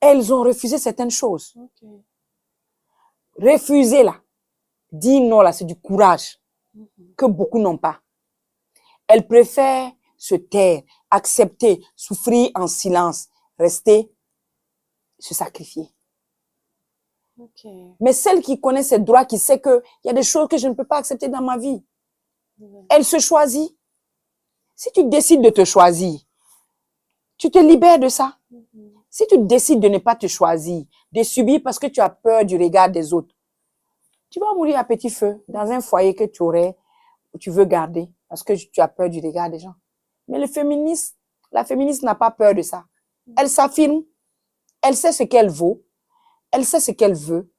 elles ont refusé certaines choses. Okay. Refuser là, dire non là, c'est du courage que beaucoup n'ont pas. Elles préfèrent se taire, accepter, souffrir en silence, rester, se sacrifier. Okay. Mais celle qui connaît ses droits, qui sait qu'il y a des choses que je ne peux pas accepter dans ma vie, elle se choisit. Si tu décides de te choisir, tu te libères de ça. Si tu décides de ne pas te choisir, de subir parce que tu as peur du regard des autres, tu vas mourir à petit feu dans un foyer que tu aurais, tu veux garder parce que tu as peur du regard des gens. Mais la féministe n'a pas peur de ça. Elle s'affirme, elle sait ce qu'elle vaut, elle sait ce qu'elle veut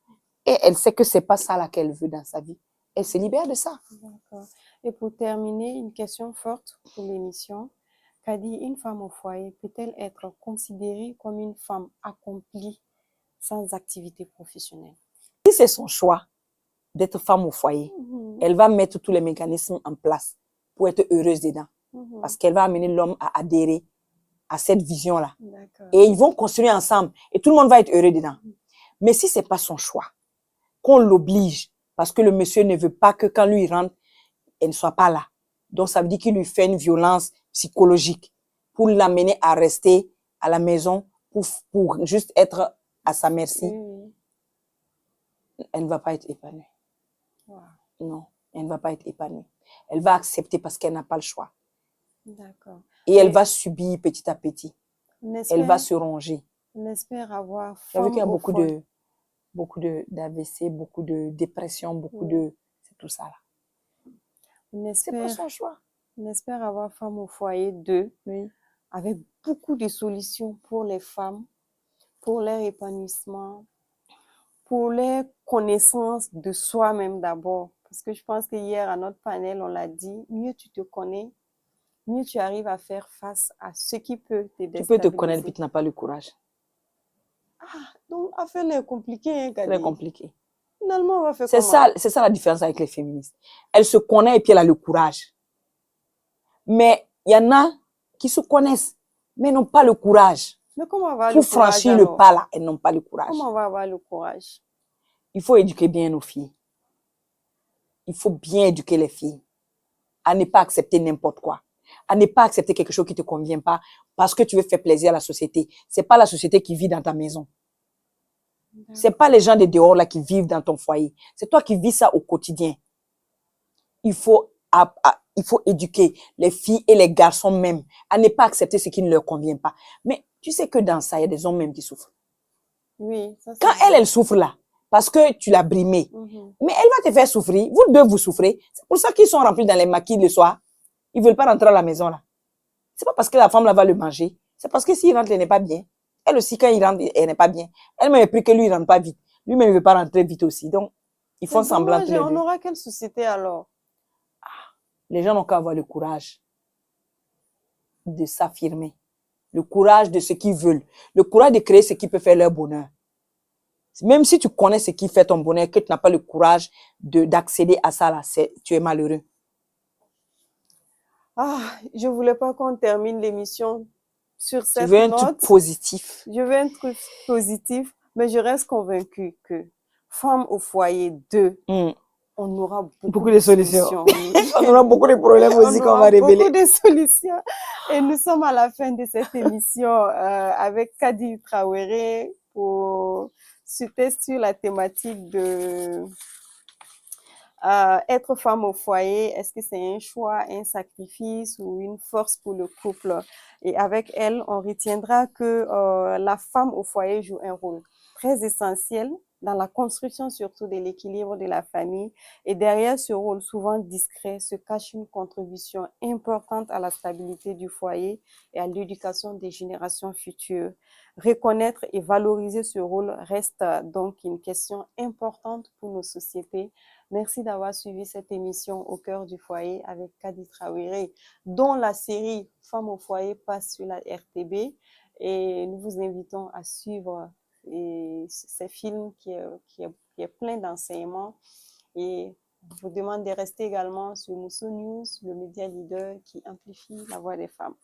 et elle sait que c'est pas ça là qu'elle veut dans sa vie. Elle se libère de ça. D'accord. Et pour terminer, une question forte pour l'émission. Kadi, une femme au foyer peut-elle être considérée comme une femme accomplie sans activité professionnelle? Si c'est son choix d'être femme au foyer, elle va mettre tous les mécanismes en place pour être heureuse dedans. Parce qu'elle va amener l'homme à adhérer à cette vision-là. Et ils vont construire ensemble et tout le monde va être heureux dedans. Mais si c'est pas son choix, qu'on l'oblige, parce que le monsieur ne veut pas que quand lui rentre, elle ne soit pas là. Donc ça veut dire qu'il lui fait une violence psychologique pour l'amener à rester à la maison pour juste être à sa merci. Elle ne va pas être épanouie. Wow. Non, elle ne va pas être épanouie. Elle va accepter parce qu'elle n'a pas le choix. D'accord. Et elle va subir petit à petit. Elle va se ronger. On espère avoir femme. Vous savez qu'il y a beaucoup d'AVC, beaucoup de dépression, beaucoup de... C'est tout ça là. C'est pas son choix. On espère avoir Femmes au foyer 2, avec beaucoup de solutions pour les femmes, pour leur épanouissement, pour leur connaissance de soi-même d'abord. Parce que je pense que hier à notre panel, on l'a dit, mieux tu te connais, mieux tu arrives à faire face à ce qui peut te déstabiliser. Tu peux te connaître puis tu n'as pas le courage. Ah, donc affaire est compliquée, hein, Kadi. Très compliqué. Finalement, on va faire comment? C'est ça la différence avec les féministes. Elle se connaît et puis elle a le courage. Mais il y en a qui se connaissent, mais n'ont pas le courage. Mais comment avoir pour le courage, franchir alors? Le pas là, elles n'ont pas le courage. Comment on va avoir le courage? Il faut éduquer bien nos filles. Il faut bien éduquer les filles à ne pas accepter n'importe quoi, à ne pas accepter quelque chose qui ne te convient pas parce que tu veux faire plaisir à la société. C'est pas la société qui vit dans ta maison. C'est pas les gens de dehors là qui vivent dans ton foyer. C'est toi qui vis ça au quotidien. Il faut éduquer les filles et les garçons même à ne pas accepter ce qui ne leur convient pas. Mais tu sais que dans ça, il y a des hommes même qui souffrent. Oui. Ça, quand elle souffre là, parce que tu l'as brimée, mais elle va te faire souffrir. Vous deux, vous souffrez. C'est pour ça qu'ils sont remplis dans les maquis le soir. Ils ne veulent pas rentrer à la maison là. C'est pas parce que la femme là va le manger. C'est parce que s'il rentre, elle n'est pas bien. Elle aussi, quand il rentre, elle n'est pas bien. Elle m'a appris que lui, il ne rentre pas vite. Lui-même, il ne veut pas rentrer vite aussi. Donc, ils font semblant tous les deux. On aura quelle société alors? Les gens n'ont qu'à avoir le courage de s'affirmer le courage de ce qu'ils veulent, le courage de créer ce qui peut faire leur bonheur. Même si tu connais ce qui fait ton bonheur, que tu n'as pas le courage d'accéder à ça, là, tu es malheureux. Ah, je voulais pas qu'on termine l'émission sur Tu cette veux un truc note. positif. Je veux un truc positif, mais je reste convaincue que Femmes au foyer 2, on aura beaucoup de solutions. On aura beaucoup de problèmes aussi qu'on va révéler. On aura beaucoup de solutions. Et nous sommes à la fin de cette émission avec Kadi Traoré c'était sur la thématique de être femme au foyer. Est-ce que c'est un choix, un sacrifice ou une force pour le couple? Et avec elle, on retiendra que la femme au foyer joue un rôle très essentiel dans la construction surtout de l'équilibre de la famille. Et derrière ce rôle souvent discret se cache une contribution importante à la stabilité du foyer et à l'éducation des générations futures. Reconnaître et valoriser ce rôle reste donc une question importante pour nos sociétés. Merci d'avoir suivi cette émission au cœur du foyer avec Kadi Traoré, dont la série Femmes au foyer passe sur la RTB. Et nous vous invitons à suivre ces films qui est plein d'enseignements. Et je vous demande de rester également sur Mousso News, le média leader qui amplifie la voix des femmes.